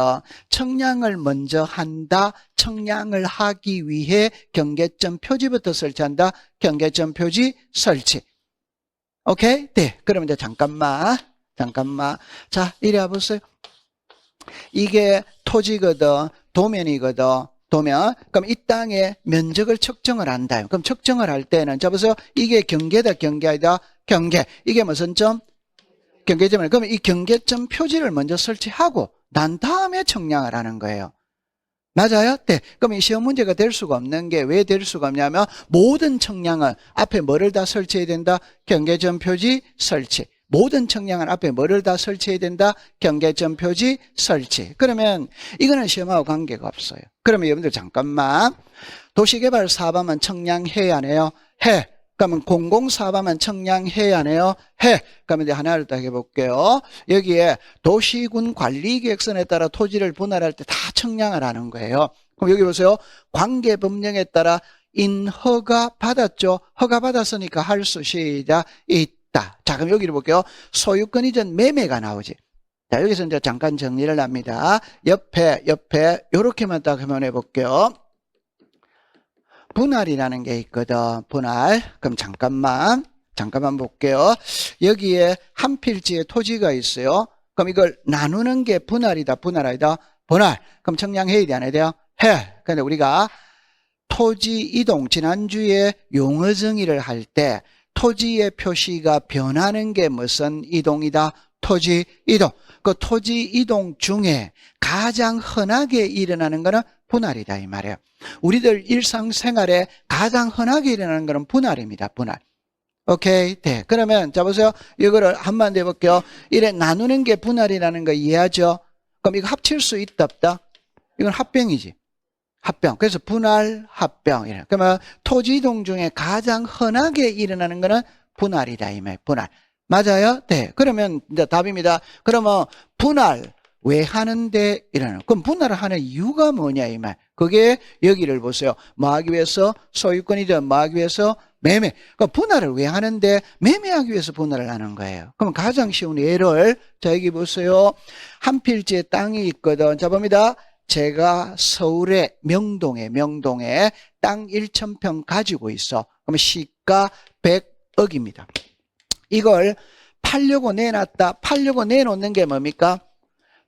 청량을 먼저 한다, 청량을 하기 위해 경계점 표지부터 설치한다, 경계점 표지 설치. 오케이? 네. 그럼 이제 잠깐만. 자, 이리 와보세요. 이게 토지거든, 도면이거든, 도면. 그럼 이 땅의 면적을 측정을 한다. 그럼 측정을 할 때는, 자, 보세요. 이게 경계다, 경계 아니다? 경계. 이게 무슨 점? 경계점을. 그러면 이 경계점 표지를 먼저 설치하고, 난 다음에 청량을 하는 거예요. 맞아요? 네. 그럼 이 시험 문제가 될 수가 없는 게 왜 될 수가 없냐면, 모든 청량은 앞에 뭐를 다 설치해야 된다? 경계점 표지 설치. 모든 청량은 앞에 뭐를 다 설치해야 된다? 경계점 표지 설치. 그러면 이거는 시험하고 관계가 없어요. 그러면 여러분들 잠깐만. 도시개발 사업하면 청량해야 안 해요? 해. 그러면 공공사업하면 청량해야 안 해요? 해. 그러면 이제 하나를 딱 해볼게요. 여기에 도시군 관리계획선에 따라 토지를 분할할 때 다 청량을 하는 거예요. 그럼 여기 보세요. 관계법령에 따라 인허가 받았죠? 허가 받았으니까 할 수 시작 있다. 자, 그럼 여기를 볼게요. 소유권 이전 매매가 나오지. 자, 여기서 이제 잠깐 정리를 합니다. 옆에 요렇게만 딱 한번 해볼게요. 분할이라는 게 있거든. 분할. 그럼 잠깐만 볼게요. 여기에 한 필지에 토지가 있어요. 그럼 이걸 나누는 게 분할이다, 분할 아니다? 분할. 그럼 청량해야 돼, 안 해야 돼요? 해. 근데 우리가 토지 이동, 지난주에 용어 정의를 할 때 토지의 표시가 변하는 게 무슨 이동이다? 토지 이동. 그 토지 이동 중에 가장 흔하게 일어나는 거는 분할이다, 이 말이에요. 우리들 일상생활에 가장 흔하게 일어나는 거는 분할입니다, 분할. 오케이? 네. 그러면, 자, 보세요. 이거를 한번 해볼게요. 이래 나누는 게 분할이라는 거 이해하죠? 그럼 이거 합칠 수 있다, 없다? 이건 합병이지. 합병. 그래서 분할, 합병. 그러면 토지 이동 중에 가장 흔하게 일어나는 거는 분할이다, 이 말. 분할. 맞아요? 네. 그러면 이제 답입니다. 그러면 분할 왜 하는데 이러는? 그럼 분할을 하는 이유가 뭐냐, 이 말. 그게 여기를 보세요. 뭐 하기 위해서? 소유권이든 뭐 하기 위해서? 매매. 그럼 분할을 왜 하는데? 매매하기 위해서 분할을 하는 거예요. 그럼 가장 쉬운 예를, 자, 여기 보세요. 한 필지에 땅이 있거든. 자, 봅니다. 제가 서울의 명동에 땅 1,000평 가지고 있어. 그럼 시가 100억입니다. 이걸 팔려고 내놨다. 팔려고 내놓는 게 뭡니까?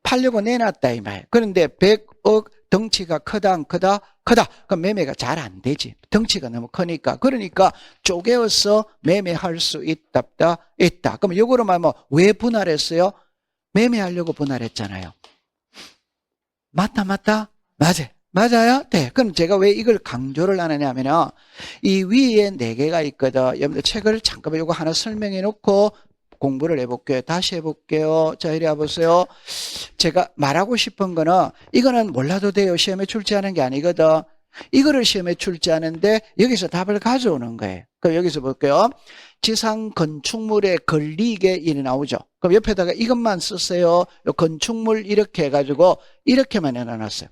팔려고 내놨다, 이 말. 그런데 100억 덩치가 크다, 안 크다? 크다. 그럼 매매가 잘 안 되지. 덩치가 너무 크니까. 그러니까 쪼개어서 매매할 수 있다, 있다. 그럼 요거로 말하면 왜 분할했어요? 매매하려고 분할했잖아요. 맞다. 맞아요? 네. 그럼 제가 왜 이걸 강조를 하느냐 하면은, 이 위에 4개가 있거든. 여러분들 책을 잠깐만 요거 하나 설명해 놓고 공부를 해볼게요. 다시 해볼게요. 자, 이리 와보세요. 제가 말하고 싶은 거는, 이거는 몰라도 돼요. 시험에 출제하는 게 아니거든. 이거를 시험에 출제하는데, 여기서 답을 가져오는 거예요. 그럼 여기서 볼게요. 지상 건축물에 걸리게 일이 나오죠. 그럼 옆에다가 이것만 쓰세요. 요 건축물 이렇게 해가지고 이렇게만 해놨어요.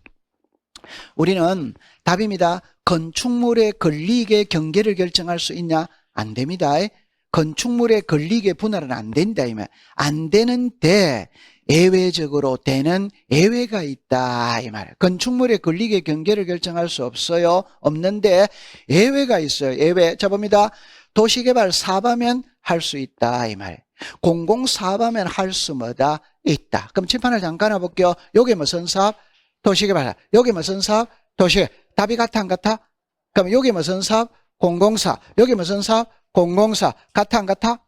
우리는 답입니다. 건축물에 걸리게 경계를 결정할 수 있냐? 안 됩니다. 건축물에 걸리게 분할은 안 된다. 안 되는데 예외적으로 되는 예외가 있다, 이 말이에요. 건축물에 걸리게 경계를 결정할 수 없어요. 없는데 예외가 있어요. 예외. 자, 봅니다. 도시개발 사업하면 할 수 있다, 이 말이에요. 공공사업하면 할 수 뭐다? 있다. 그럼 칠판을 잠깐 해볼게요. 요게 무슨 사업? 도시개발. 요게 무슨 사업? 도시. 답이 같아, 안 같아? 그럼 요게 무슨 사업? 공공사. 요게 무슨 사업? 공공사. 같아, 안 같아?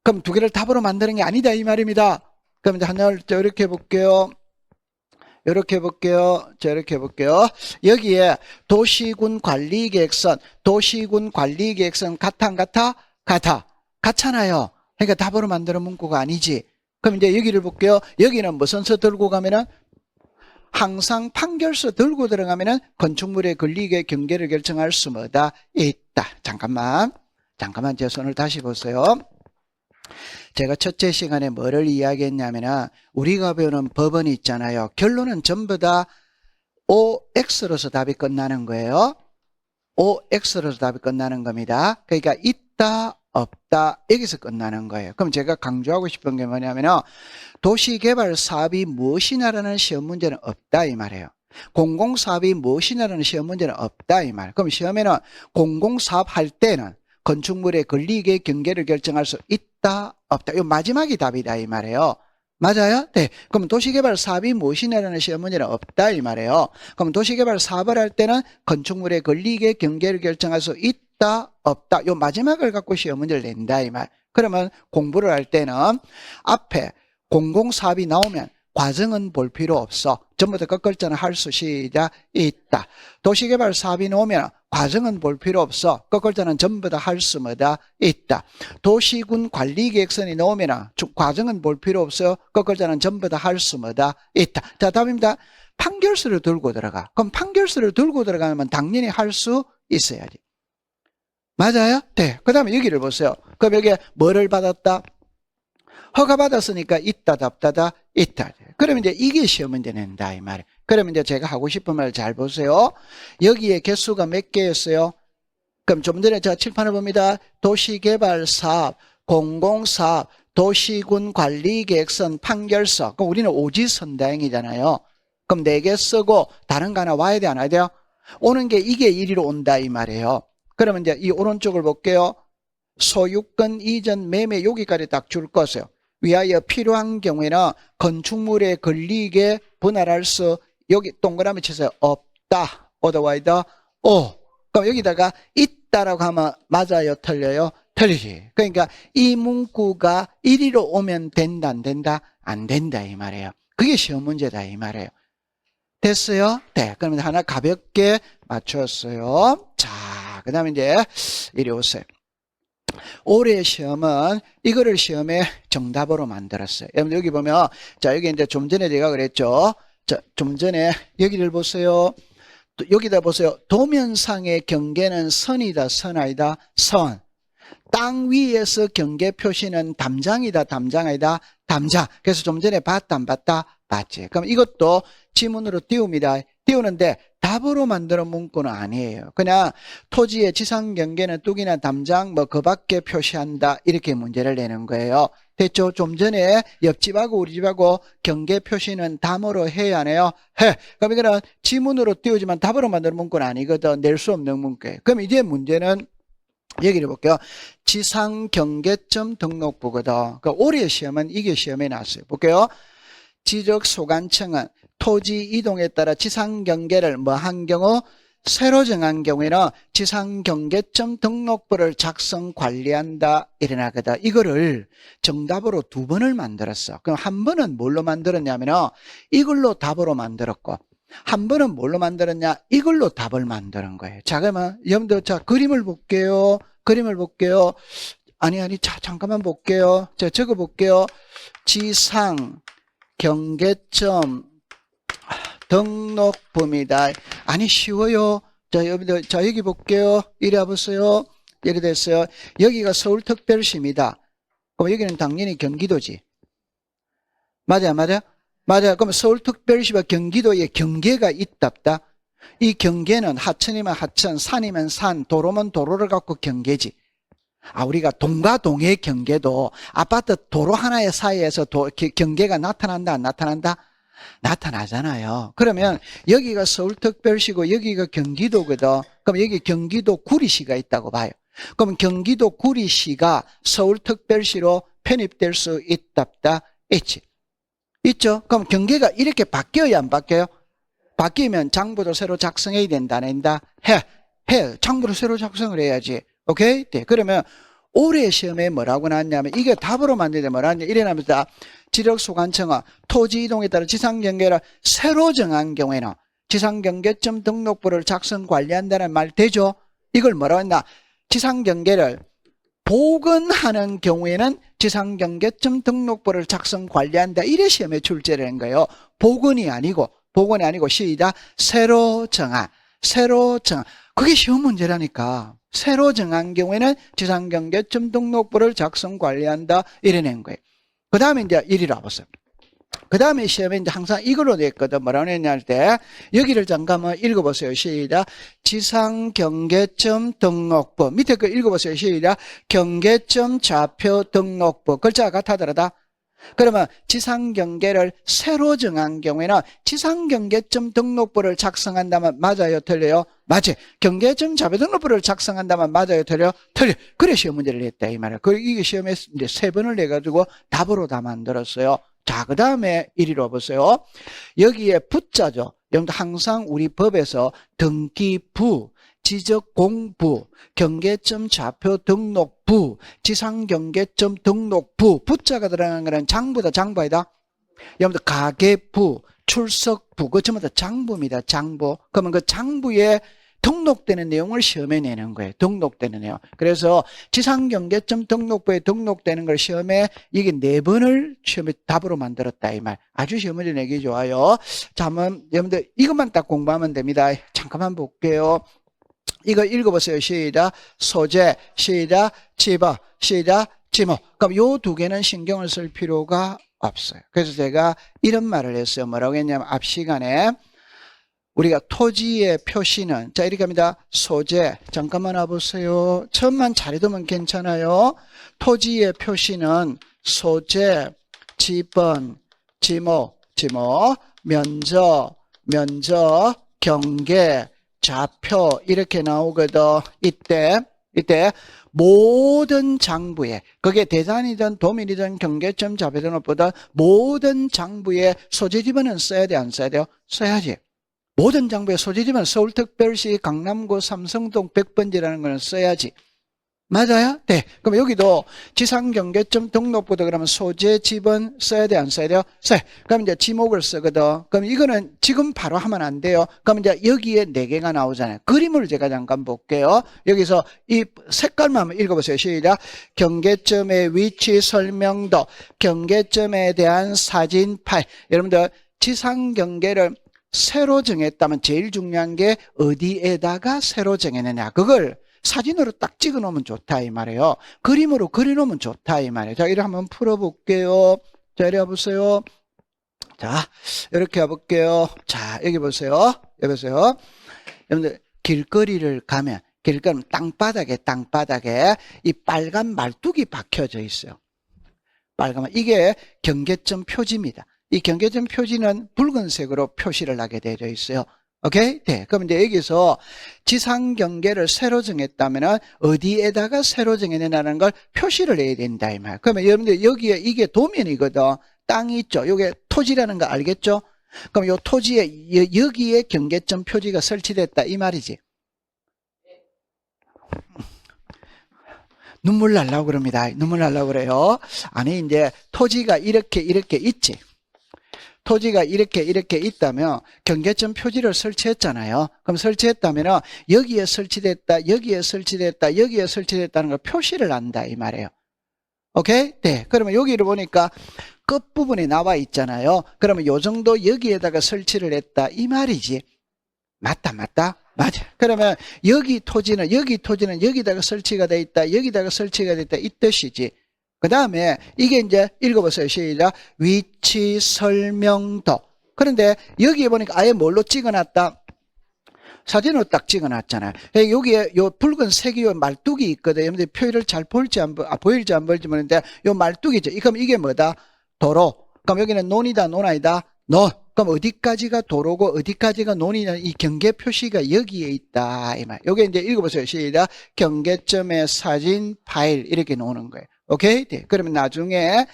그럼 두 개를 답으로 만드는 게 아니다, 이 말입니다. 그럼 이제 하나를 이렇게 해볼게요. 이렇게 해볼게요. 자, 이렇게 해볼게요. 여기에 도시군 관리계획선 같아, 안 같아? 같아. 같잖아요. 그러니까 답으로 만드는 문구가 아니지. 그럼 이제 여기를 볼게요. 여기는 무슨 서 들고 가면은? 항상 판결서 들고 들어가면은 건축물에 걸리게 경계를 결정할 수 뭐다? 있다. 잠깐만. 잠깐만 제 손을 다시 보세요. 제가 첫째 시간에 뭐를 이야기했냐면은 우리가 배우는 법은 있잖아요. 결론은 전부 다 OX로서 답이 끝나는 거예요. OX로서 답이 끝나는 겁니다. 그러니까 있다, 없다, 여기서 끝나는 거예요. 그럼 제가 강조하고 싶은 게 뭐냐면은 도시개발 사업이 무엇이냐라는 시험 문제는 없다 이 말이에요. 공공사업이 무엇이냐라는 시험 문제는 없다 이 말. 그럼 시험에는 공공사업 할 때는 건축물의 권리익의 경계를 결정할 수 있다, 없다. 이 마지막이 답이다 이 말이에요. 맞아요? 네. 그럼 도시개발 사업이 무엇이냐라는 시험 문제는 없다 이 말이에요. 그럼 도시개발 사업을 할 때는 건축물의 권리익의 경계를 결정할 수 있다, 없다. 요 마지막을 갖고 시험 문제를 낸다 이 말. 그러면 공부를 할 때는 앞에 공공사업이 나오면 과정은 볼 필요 없어. 전부 다 끝글자는 할 수 시작 있다. 도시개발 사업이 나오면 과정은 볼 필요 없어. 끝글자는 전부 다 할 수 뭐다 있다. 도시군 관리계획선이 나오면 과정은 볼 필요 없어요. 끝글자는 전부 다 할 수 뭐다 있다. 자, 답입니다. 판결서를 들고 들어가. 그럼 판결서를 들고 들어가면 당연히 할 수 있어야지. 맞아요? 네. 그 다음에 여기를 보세요. 그럼 여기에 뭐를 받았다? 허가받았으니까 있다, 답다다, 있다. 그러면 이제 이게 시험 문제 낸다, 이 말이에요. 그러면 이제 제가 하고 싶은 말 잘 보세요. 여기에 개수가 몇 개였어요? 그럼 좀 전에 제가 칠판을 봅니다. 도시개발사업, 공공사업, 도시군 관리계획선, 판결서. 그럼 우리는 오지선다행이잖아요. 그럼 4개 쓰고 다른 거 하나 와야 돼, 안 와야 돼요? 오는 게 이게 1위로 온다, 이 말이에요. 그러면 이제 이 오른쪽을 볼게요. 소유권 이전 매매 여기까지 딱 줄 것이요. 위하여 필요한 경우에는 건축물의 권리익에 분할할 수 여기 동그라미 치세요. 없다. otherwise O. 그럼 여기다가 있다라고 하면 맞아요, 틀려요? 틀리지. 그러니까 이 문구가 1위로 오면 된다, 안 된다? 안 된다 이 말이에요. 그게 시험 문제다 이 말이에요. 됐어요? 네. 그러면 하나 가볍게 맞췄어요. 자, 그 다음에 이제 이리 오세요. 올해 시험은 이거를 시험에 정답으로 만들었어요. 여러분 여기 보면 자 여기 이제 좀 전에 제가 그랬죠. 자, 좀 전에 여기를 보세요. 여기다 보세요. 도면상의 경계는 선이다, 선 아니다, 선. 땅 위에서 경계 표시는 담장이다, 담장 아니다, 담장. 그래서 좀 전에 봤다, 안 봤다? 봤지. 그럼 이것도 지문으로 띄웁니다. 띄우는데 답으로 만드는 문구는 아니에요. 그냥 토지의 지상 경계는 뚝이나 담장 뭐 그 밖에 표시한다 이렇게 문제를 내는 거예요. 됐죠? 좀 전에 옆집하고 우리 집하고 경계 표시는 담으로 해야 하네요. 해. 그럼 이거는 지문으로 띄우지만 답으로 만드는 문구는 아니거든. 낼 수 없는 문구예요. 그럼 이제 문제는 여기를 볼게요. 지상 경계점 등록부거든. 그러니까 올해 시험은 이게 시험에 나왔어요. 볼게요. 지적 소관청은 토지 이동에 따라 지상 경계를 뭐 한 경우 새로 정한 경우에는 지상 경계점 등록부를 작성 관리한다 이래나거든. 이거를 정답으로 2번을 만들었어. 그럼 한 번은 뭘로 만들었냐면은 이걸로 답으로 만들었고 한 번은 뭘로 만들었냐? 이걸로 답을 만드는 거예요. 자, 그러면 여러분들 자 그림을 볼게요. 그림을 볼게요. 아니 자 잠깐만 볼게요. 자 적어 볼게요. 지상 경계점 등록부입니다. 아니 쉬워요. 자 여러분들 자 여기 볼게요. 이리 와보세요. 이리 됐어요. 여기가 서울특별시입니다. 그럼 여기는 당연히 경기도지. 맞아. 그럼 서울특별시와 경기도의 경계가 있답다. 이 경계는 하천이면 하천, 산이면 산, 도로면 도로를 갖고 경계지. 우리가 동과 동의 경계도 아파트 도로 하나의 사이에서 경계가 나타난다, 안 나타난다? 나타나잖아요. 그러면 여기가 서울특별시고 여기가 경기도거든. 그럼 여기 경기도 구리시가 있다고 봐요. 그럼 경기도 구리시가 서울특별시로 편입될 수 있답다. 있지. 있죠? 그럼 경계가 이렇게 바뀌어야 안 바뀌어요? 바뀌면 장부도 새로 작성해야 된다, 안 된다? 해. 장부도 새로 작성을 해야지. 오케이? 네. 그러면 올해 시험에 뭐라고 나왔냐면 이게 답으로 만드는데 뭐라냐? 이래나면서 지적소관청은 토지 이동에 따라 지상경계를 새로 정한 경우에는 지상경계점 등록부를 작성 관리한다는 말 되죠? 이걸 뭐라고 했나? 지상경계를 복원하는 경우에는 지상경계점 등록부를 작성 관리한다. 이래 시험에 출제되는 거예요. 복원이 아니고 시작. 새로 정한. 그게 쉬운 문제라니까. 새로 정한 경우에는 지상경계점 등록부를 작성 관리한다. 이래 낸 거예요. 그 다음에 이제 이리로 와보세요. 그 다음에 시험에 이제 항상 이걸로 됐거든. 뭐라고 했냐 할 때, 여기를 잠깐만 읽어보세요. 시작. 지상경계점 등록부. 밑에 거 읽어보세요. 시작. 경계점 좌표 등록부. 글자가 같아더라다. 그러면 지상경계를 새로 정한 경우에는 지상경계점 등록부를 작성한다면 맞아요? 틀려요? 맞지? 경계점 좌표 등록부를 작성한다면 맞아요? 틀려요? 틀려. 그래 시험 문제를 냈다 이 말이야. 그리고 이게 시험에 이제 3번을 내가지고 답으로 다 만들었어요. 자, 그 다음에 이리로 보세요. 여기에 부자죠. 여러분들 항상 우리 법에서 등기부, 지적공부, 경계점 좌표 등록부, 지상경계점 등록부, 부자가 들어가는 거는 장부다, 장부 아니다? 여러분들 가계부, 출석부, 그거 전부 다 장부입니다, 장부. 그러면 그 장부에 등록되는 내용을 시험에 내는 거예요. 등록되는 내용. 그래서 지상경계점 등록부에 등록되는 걸 시험에 이게 4번을 시험에 답으로 만들었다 이 말. 아주 시험 문제 내기 좋아요. 자, 한번 여러분들 이것만 딱 공부하면 됩니다. 잠깐만 볼게요. 이거 읽어보세요. 시작. 소재, 시작. 집어, 시작. 지목. 그럼 요 2개는 신경을 쓸 필요가 없어요. 그래서 제가 이런 말을 했어요. 뭐라고 했냐면 앞 시간에 우리가 토지의 표시는, 자, 이렇게 합니다. 소재, 잠깐만 와보세요. 처음만 잘해두면 괜찮아요. 토지의 표시는 소재, 지번, 지목, 면적, 경계, 좌표, 이렇게 나오거든. 이때 모든 장부에, 그게 대산이든 도민이든 경계점 좌표 등록보다 모든 장부에 소재 지번은 써야 돼, 안 써야 돼요? 써야지. 모든 장부에 소재 지번 서울특별시 강남구 삼성동 100번지라는 거는 써야지. 맞아요? 네. 그럼 여기도 지상경계점 등록부도 그러면 소재 지번 써야 돼, 안 써야 돼요? 써요. 그럼 이제 지목을 쓰거든. 그럼 이거는 지금 바로 하면 안 돼요. 그럼 이제 여기에 4개가 나오잖아요. 그림을 제가 잠깐 볼게요. 여기서 이 색깔만 한번 읽어보세요. 시작. 경계점의 위치 설명도, 경계점에 대한 사진 파일. 여러분들 지상경계를 새로 정했다면 제일 중요한 게 어디에다가 새로 정했느냐. 그걸 사진으로 딱 찍어 놓으면 좋다 이 말이에요. 그림으로 그려 놓으면 좋다 이 말이에요. 자, 이렇게 한번 풀어 볼게요. 자, 이리 와보세요. 자, 이렇게 와볼게요. 자, 여기 보세요. 여기 보세요. 여러분들 길거리를 가면, 길거리 땅바닥에 이 빨간 말뚝이 박혀져 있어요. 빨간 말. 이게 경계점 표지입니다. 이 경계점 표지는 붉은색으로 표시를 하게 되어 있어요. 오케이? 네. 그럼 이제 여기서 지상경계를 새로 정했다면 어디에다가 새로 정했느냐는 걸 표시를 해야 된다 이 말. 그러면 여러분들 여기에 이게 도면이거든. 땅이 있죠. 이게 토지라는 거 알겠죠? 그럼 요 토지에 여기에 경계점 표지가 설치됐다 이 말이지. 눈물 날라고 그럽니다. 눈물 날라고 그래요. 아니 이제 토지가 이렇게 있지. 토지가 이렇게 있다면 경계점 표지를 설치했잖아요. 그럼 설치했다면 여기에 설치됐다, 여기에 설치됐다, 여기에 설치됐다는 걸 표시를 한다 이 말이에요. 오케이? 네. 그러면 여기를 보니까 끝부분에 나와 있잖아요. 그러면 요 정도 여기에다가 설치를 했다 이 말이지. 맞다. 맞아. 그러면 여기 토지는 여기다가 설치가 돼 있다, 여기다가 설치가 돼 있다 이 뜻이지. 그 다음에 이게 이제 읽어보세요. 시작. 위치 설명도. 그런데 여기에 보니까 아예 뭘로 찍어놨다? 사진으로 딱 찍어놨잖아요. 여기에 요 붉은색이 요 말뚝이 있거든요. 여러분들 표현을 잘 보일지 안 보일지 모르는데 요 말뚝이죠. 그럼 이게 뭐다? 도로. 그럼 여기는 논이다, 논 아니다? 논. 그럼 어디까지가 도로고 어디까지가 논이냐? 이 경계 표시가 여기에 있다 이 말. 요게 이제 읽어보세요. 시작. 경계점의 사진 파일 이렇게 나오는 거예요. 오케이? 네. 그러면 나중에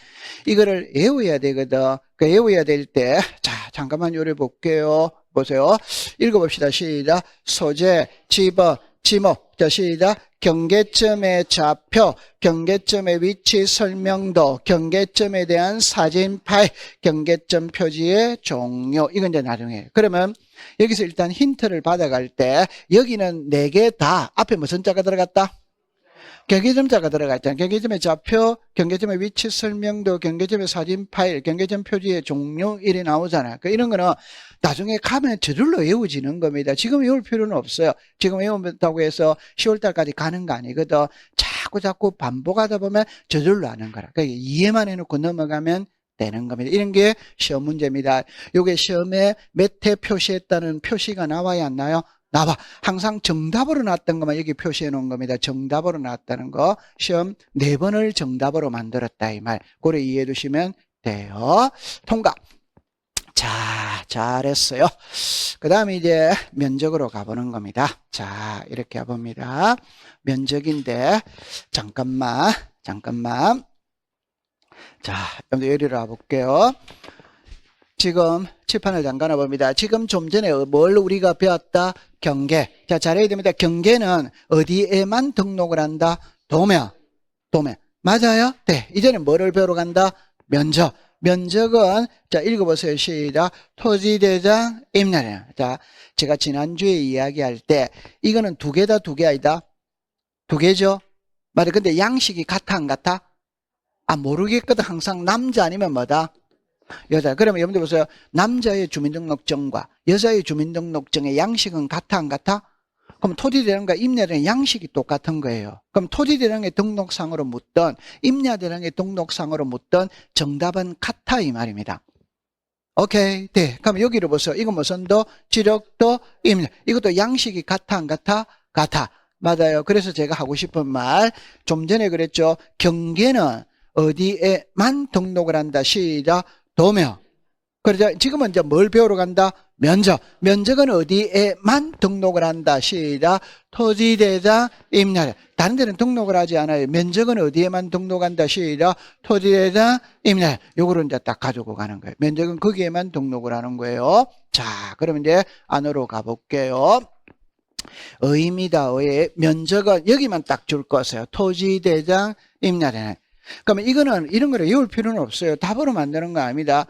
이거를 외워야 되거든. 그 외워야 될 때, 자, 잠깐만 요래 볼게요. 보세요. 읽어봅시다. 시작. 소재, 집어, 지목. 자, 시작. 경계점의 좌표, 경계점의 위치 설명도, 경계점에 대한 사진 파일, 경계점 표지의 종료. 이건 이제 나중에. 그러면 여기서 일단 힌트를 받아갈 때, 여기는 4개 다 앞에 무슨 자가 들어갔다? 경계점자가 들어가 있잖아요. 경계점의 좌표, 경계점의 위치 설명도, 경계점의 사진 파일, 경계점 표지의 종료 이래 나오잖아요. 그러니까 이런 거는 나중에 가면 저절로 외워지는 겁니다. 지금 외울 필요는 없어요. 지금 외운다고 해서 10월달까지 가는 거 아니거든. 자꾸 반복하다 보면 저절로 아는 거라. 그러니까 이해만 해놓고 넘어가면 되는 겁니다. 이런 게 시험 문제입니다. 요게 시험에 몇 회 표시했다는 표시가 나와야 안 나요? 나와. 항상 정답으로 나왔던 것만 여기 표시해 놓은 겁니다. 정답으로 나왔다는 거. 시험 4번을 정답으로 만들었다 이 말. 그래 이해해 두시면 돼요. 통과. 자, 잘했어요. 그 다음에 이제 면적으로 가보는 겁니다. 자, 이렇게 가봅니다. 면적인데, 잠깐만. 자, 여러분들 여기로 와볼게요. 지금 칠판을 잠가놔 봅니다. 지금 좀 전에 뭘 우리가 배웠다? 경계. 자, 잘해야 됩니다. 경계는 어디에만 등록을 한다? 도면. 맞아요? 네. 이제는 뭐를 배우러 간다? 면적. 면적은, 자, 읽어보세요. 시작. 토지대장 임야량. 자, 제가 지난주에 이야기할 때, 이거는 두 개다, 두 개 아니다? 두 개죠? 맞아. 근데 양식이 같아, 안 같아? 모르겠거든. 항상 남자 아니면 뭐다? 여자. 그러면 여러분들 보세요. 남자의 주민등록증과 여자의 주민등록증의 양식은 같아, 안 같아? 그럼 토지대장과 임야대장의 양식이 똑같은 거예요. 그럼 토지대장의 등록상으로 묻던 임야대장의 등록상으로 묻던 정답은 같아 이 말입니다. 오케이. 네. 그럼 여기를 보세요. 이건 무슨 도? 지력도 임야. 이것도 양식이 같아, 안 같아? 같아. 맞아요. 그래서 제가 하고 싶은 말 좀 전에 그랬죠. 경계는 어디에만 등록을 한다. 시작. 도면. 그러자 지금은 이제 뭘 배우러 간다? 면적. 면적은 어디에만 등록을 한다. 시작. 토지대장 임야량. 다른 데는 등록을 하지 않아요. 면적은 어디에만 등록한다. 시작. 토지대장 임야량. 요거를 이제 딱 가지고 가는 거예요. 면적은 거기에만 등록을 하는 거예요. 자, 그러면 이제 안으로 가볼게요. 의입니다. 의. 면적은 여기만 딱 줄 것이에요. 토지대장 임야량. 그러면 이거는 이런 거를 외울 필요는 없어요. 답으로 만드는 거 아닙니다.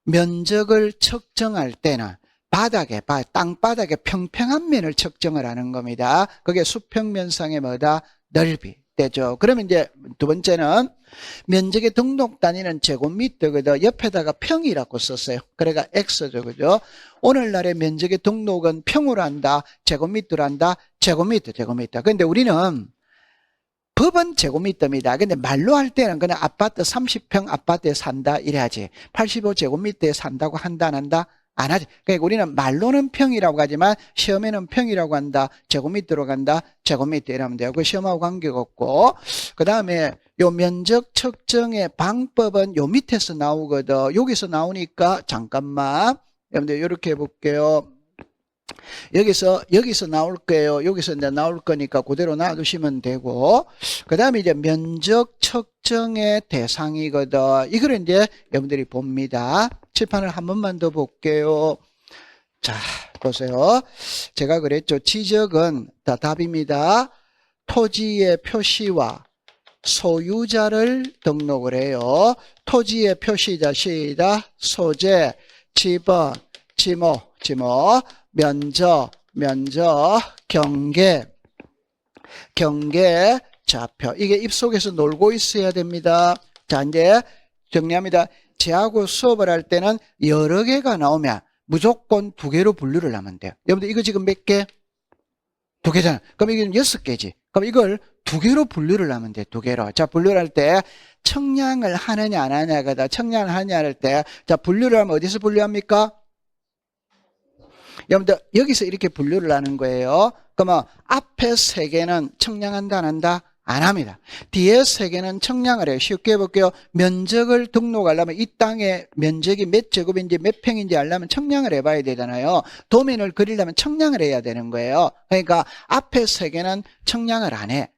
면적을 측정할 때는 바닥에, 땅바닥에 평평한 면을 측정을 하는 겁니다. 그게 수평면상의 뭐다? 넓이 되죠. 그러면 이제 두 번째는 면적의 등록 단위는 제곱미터거든. 옆에다가 평이라고 썼어요. 그러니까 X죠. 그죠? 오늘날의 면적의 등록은 평으로 한다. 제곱미터로 한다. 제곱미터. 근데 우리는 법은 제곱미터입니다. 근데 말로 할 때는 그냥 아파트 30평 아파트에 산다 이래야지. 85제곱미터에 산다고 한다 안 한다? 안 하지. 그러니까 우리는 말로는 평이라고 하지만 시험에는 평이라고 한다. 제곱미터로 간다. 제곱미터 이러면 돼요. 그 시험하고 관계가 없고. 그 다음에 요 면적 측정의 방법은 요 밑에서 나오거든. 여기서 나오니까 잠깐만. 여러분들 이렇게 해볼게요. 여기서 나올 거예요. 여기서 이제 나올 거니까 그대로 놔두시면 되고, 그 다음에 이제 면적 측정의 대상이거든. 이걸 이제 여러분들이 봅니다. 칠판을 한 번만 더 볼게요. 자, 보세요. 제가 그랬죠. 지적은 다 답입니다. 토지의 표시와 소유자를 등록을 해요. 토지의 표시자 시작. 소재, 지번, 지목, 면적, 경계, 좌표. 이게 입속에서 놀고 있어야 됩니다. 자, 이제 정리합니다. 제하고 수업을 할 때는 여러 개가 나오면 무조건 2개로 분류를 하면 돼요. 여러분들 이거 지금 몇 개? 2개잖아. 그럼 이게 6개지. 그럼 이걸 2개로 분류를 하면 돼. 2개로. 자, 분류를 할 때 청량을 하느냐 안 하냐가 청량을 하느냐 할 때, 자, 분류를 하면 어디서 분류합니까? 여러분들 여기서 이렇게 분류를 하는 거예요. 그러면 앞에 3개는 청량한다 안 한다? 안 합니다. 뒤에 3개는 청량을 해요. 쉽게 해볼게요. 면적을 등록하려면 이 땅의 면적이 몇 제곱인지 몇 평인지 알려면 청량을 해봐야 되잖아요. 도면을 그리려면 청량을 해야 되는 거예요. 그러니까 앞에 3개는 청량을 안 해.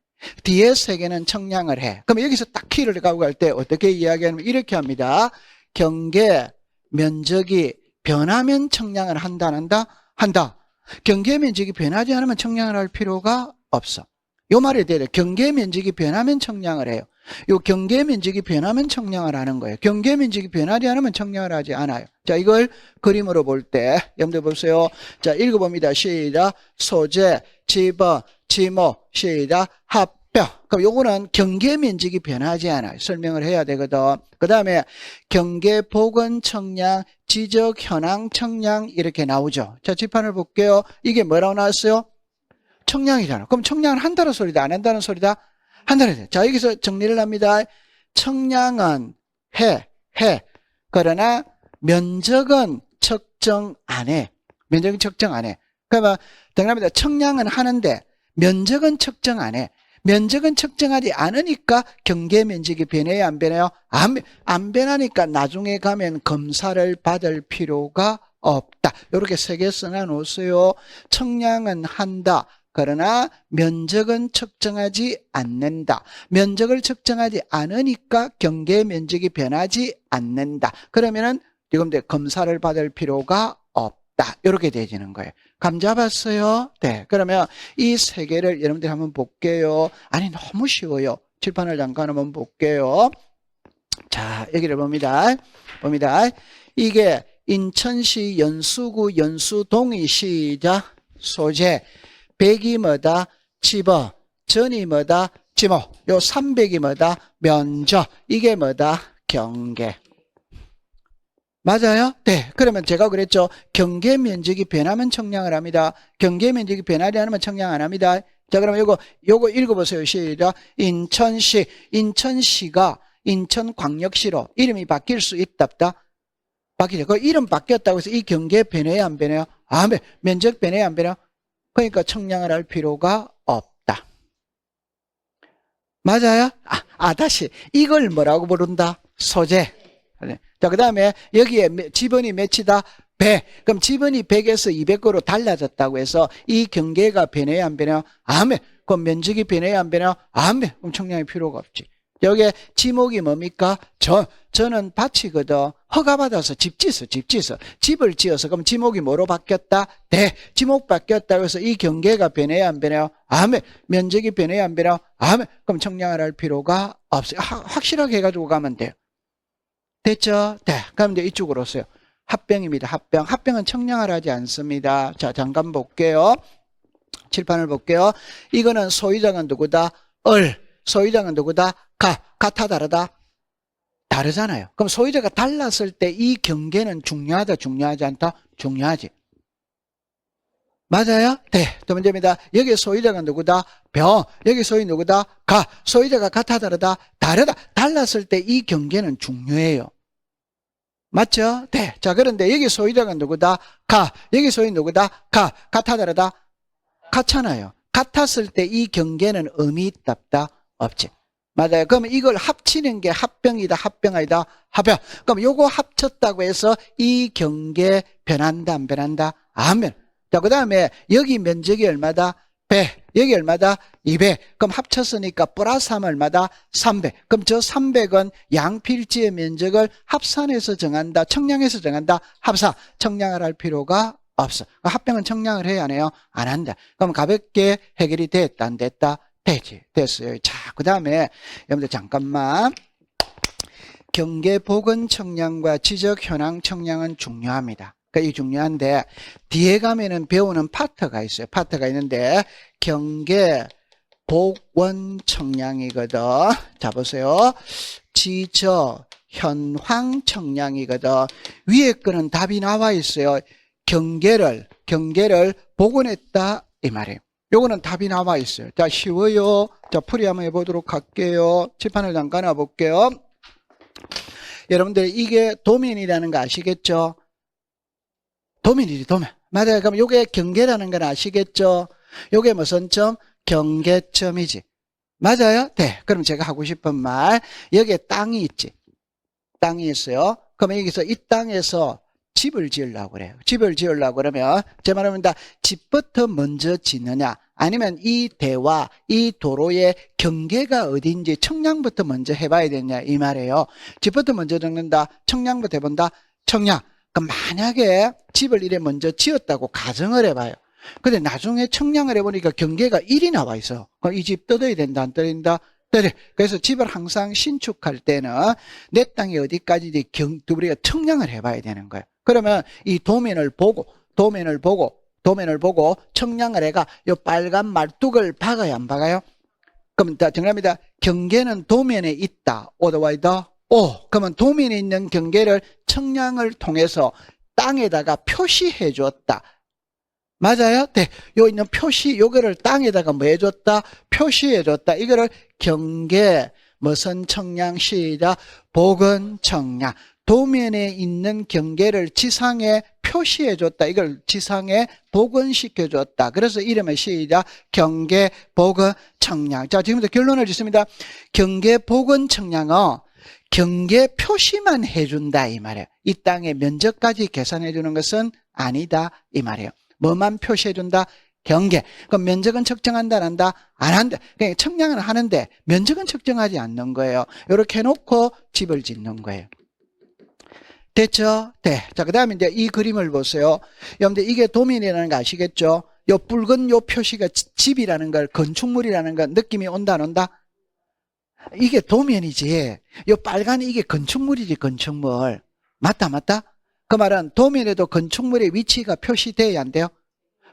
뒤에 3개는 청량을 해. 그럼 여기서 딱 키를 가고 갈 때 어떻게 이야기하냐면 이렇게 합니다. 경계 면적이 변하면 청량을 한다 안 한다? 한다. 경계 면적이 변하지 않으면 청량을 할 필요가 없어. 요 말에 대해 경계 면적이 변하면 청량을 해요. 요 경계 면적이 변하면 청량을 하는 거예요. 경계 면적이 변하지 않으면 청량을 하지 않아요. 자, 이걸 그림으로 볼 때 여러분들 보세요. 자, 읽어봅니다. 시작. 소재, 지번, 지목, 시작. 합병, 합병. 그럼 요거는 경계 면적이 변하지 않아요. 설명을 해야 되거든. 그 다음에 경계 보건 청량, 지적 현황 청량 이렇게 나오죠. 자, 칠판을 볼게요. 이게 뭐라고 나왔어요? 청량이잖아. 그럼 청량은 한다는 소리다, 안 한다는 소리다? 한다는 소리다. 자, 여기서 정리를 합니다. 청량은 해. 그러나 면적은 측정 안 해. 면적은 측정 안 해. 그러면 등랍니다. 청량은 하는데 면적은 측정 안 해. 면적은 측정하지 않으니까 경계 면적이 변해요, 안 변해요? 안 변하니까 나중에 가면 검사를 받을 필요가 없다. 이렇게 세 개 써놔 놓으세요. 청량은 한다. 그러나 면적은 측정하지 않는다. 면적을 측정하지 않으니까 경계 면적이 변하지 않는다. 그러면은 지금 검사를 받을 필요가 없다. 이렇게 되어지는 거예요. 감 잡았어요? 네. 그러면 이 세 개를 여러분들이 한번 볼게요. 아니, 너무 쉬워요. 칠판을 잠깐 한번 볼게요. 자, 여기를 봅니다. 이게 인천시 연수구 연수동이 시작 소재. 백이 뭐다? 집어. 전이 뭐다? 지모. 요 300이 뭐다? 면적. 이게 뭐다? 경계. 맞아요? 네. 그러면 제가 그랬죠. 경계 면적이 변하면 청량을 합니다. 경계 면적이 변하지 않으면 청량 안 합니다. 자, 그러면 요거 읽어보세요. 시작. 인천시가 인천광역시로 이름이 바뀔 수 있답다. 바뀌죠. 그 이름 바뀌었다고 해서 이 경계 변해요, 안 변해요? 면적 변해요, 안 변해요? 그러니까 청량을 할 필요가 없다. 맞아요? 다시. 이걸 뭐라고 부른다? 소재. 자, 그 다음에 여기에 지번이 몇이다? 100. 그럼 지번이 100에서 200으로 달라졌다고 해서 이 경계가 변해요, 안 변해요? 그럼 면적이 변해요, 안 변해요? 그럼 청량이 필요가 없지. 여기에 지목이 뭡니까? 저는 밭이거든. 허가받아서 집 지었어. 집을 지어서 그럼 지목이 뭐로 바뀌었다? 지목 바뀌었다고 해서 이 경계가 변해요, 안 변해요? 면적이 변해요, 안 변해요? 그럼 청량을 할 필요가 없어요. 확실하게 해가지고 가면 돼요. 됐죠? 네. 그럼 이제 이쪽으로 오세요. 합병입니다. 합병은 청량을 하지 않습니다. 자, 잠깐 볼게요. 칠판을 볼게요. 이거는 소유자가 누구다? 소유자가 누구다? 같아, 다르다? 다르잖아요. 그럼 소유자가 달랐을 때 이 경계는 중요하다, 중요하지 않다? 중요하지. 맞아요? 네. 두 번째입니다. 여기 소유자가 누구다? 여기 소유 누구다? 소유자가 같아, 다르다? 다르다. 달랐을 때 이 경계는 중요해요. 맞죠? 네. 자, 그런데 여기 소유자가 누구다? 여기 소유 누구다? 같아, 다르다? 같잖아요. 같았을 때 이 경계는 의미 있답다? 없지. 맞아요. 그러면 이걸 합치는 게 합병이다, 합병 아니다? 합병. 그럼 요거 합쳤다고 해서 이 경계 변한다, 안 변한다? 안 변. 자, 그 다음에 여기 면적이 얼마다? 100. 여기 얼마다? 200. 그럼 합쳤으니까 플러스하면 얼마다? 300. 그럼 저 300은 양필지의 면적을 합산해서 정한다, 청량해서 정한다? 합산. 청량을 할 필요가 없어. 합병은 청량을 해야 안 해요? 안 한다. 그럼 가볍게 해결이 됐다, 안 됐다? 되지. 됐어요. 자, 그 다음에 여러분들 잠깐만. 경계 보건 청량과 지적 현황 청량은 중요합니다. 그러니까 이 중요한데 뒤에 가면은 배우는 파트가 있어요. 파트가 있는데 경계 보건 청량이거든. 자, 보세요. 지적 현황 청량이거든. 위에 거는 답이 나와 있어요. 경계를 복원했다 이 말이에요. 요거는 답이 나와 있어요. 자, 쉬워요. 자, 풀이 한번 해보도록 할게요. 칠판을 잠깐 놔볼게요. 여러분들 이게 도면이라는 거 아시겠죠? 도면이지, 도면. 맞아요. 그럼 요게 경계라는 건 아시겠죠? 요게 무슨 점? 경계점이지. 맞아요? 네. 그럼 제가 하고 싶은 말, 여기에 땅이 있지. 땅이 있어요. 그러면 여기서 이 땅에서 집을 지으려고 그래요. 집을 지으려고 그러면 제 말합니다. 집부터 먼저 짓느냐 아니면 이 대와 이 도로의 경계가 어딘지 청량부터 먼저 해봐야 되냐 이 말이에요. 집부터 먼저 적는다. 청량부터 해본다. 청량. 그럼 만약에 집을 이래 먼저 지었다고 가정을 해봐요. 근데 나중에 청량을 해보니까 경계가 1이 나와 있어. 그럼 이 집 뜯어야 된다, 안 뜯어야 된다? 그래서 집을 항상 신축할 때는 내 땅이 어디까지인지 우리가 청량을 해봐야 되는 거예요. 그러면 이 도면을 보고 청량을 해가 요 빨간 말뚝을 박아요, 안 박아요? 그러면 다 정답입니다. 경계는 도면에 있다. 오더와이더 오. 그러면 도면에 있는 경계를 청량을 통해서 땅에다가 표시해 줬다. 맞아요? 네. 요 있는 표시, 요거를 땅에다가 뭐 해줬다? 표시해 줬다. 이거를 경계, 무슨 청량, 시작, 복은 청량. 도면에 있는 경계를 지상에 표시해 줬다. 이걸 지상에 복원시켜 줬다. 그래서 이름을 시작, 경계, 복원, 청량. 자, 지금부터 결론을 짓습니다. 경계, 복원, 청량은 경계 표시만 해준다. 이 말이에요. 이 땅의 면적까지 계산해 주는 것은 아니다. 이 말이에요. 뭐만 표시해준다? 경계. 그럼 면적은 측정한다, 안 한다? 안 한다. 그러니까 청량은 하는데 면적은 측정하지 않는 거예요. 이렇게 해놓고 집을 짓는 거예요. 됐죠? 네. 자, 그 다음에 이제 이 그림을 보세요. 여러분들 이게 도면이라는 거 아시겠죠? 요 붉은 요 표시가 집이라는 걸, 건축물이라는 걸 느낌이 온다, 안 온다? 이게 도면이지. 요 빨간 이게 건축물이지, 건축물. 맞다, 맞다? 그 말은 도면에도 건축물의 위치가 표시돼야 안 돼요?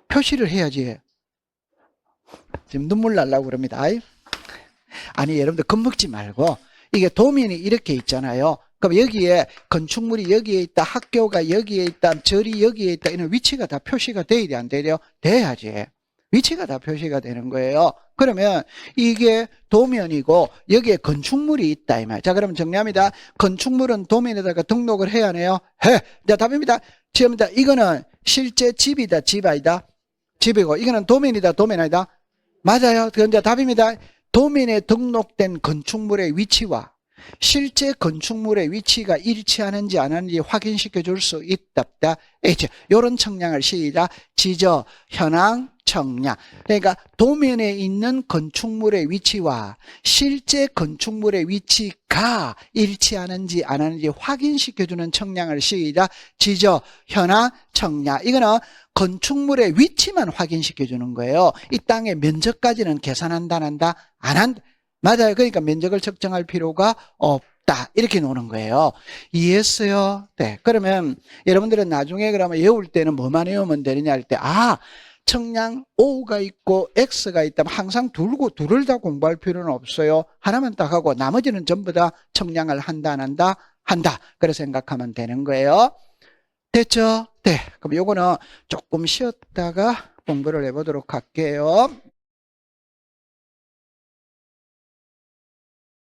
표시를 해야지. 지금 눈물 날라고 그럽니다. 아니, 여러분들 겁먹지 말고 이게 도면이 이렇게 있잖아요. 그럼 여기에 건축물이 여기에 있다, 학교가 여기에 있다, 절이 여기에 있다, 이런 위치가 다 표시가 돼야 돼, 안 돼요? 돼야지. 위치가 다 표시가 되는 거예요. 그러면 이게 도면이고 여기에 건축물이 있다 이 말. 자, 그러면 정리합니다. 건축물은 도면에다가 등록을 해야 하네요. 해. 자, 답입니다. 지금입니다. 이거는 실제 집이다, 집 아니다? 집이고 이거는 도면이다, 도면 아니다? 맞아요. 그럼 이제 답입니다. 도면에 등록된 건축물의 위치와 실제 건축물의 위치가 일치하는지 안 하는지 확인시켜 줄 수 있다. 이런 청량을 시작, 지저, 현황, 청량. 그러니까 도면에 있는 건축물의 위치와 실제 건축물의 위치가 일치하는지 안 하는지 확인시켜주는 청량을 시작, 지저, 현황, 청량. 이거는 건축물의 위치만 확인시켜주는 거예요. 이 땅의 면적까지는 계산한다, 안 한다? 안 한다. 맞아요. 그러니까 면적을 측정할 필요가 없다. 이렇게 노는 거예요. 이해했어요? 네. 그러면 여러분들은 나중에 그러면 외울 때는 뭐만 외우면 되느냐 할 때, 청량 O가 있고 X가 있다면 항상 둘을 다 공부할 필요는 없어요. 하나만 딱 하고 나머지는 전부 다 청량을 한다, 안 한다? 한다. 그렇게 생각하면 되는 거예요. 됐죠? 네. 그럼 요거는 조금 쉬었다가 공부를 해보도록 할게요.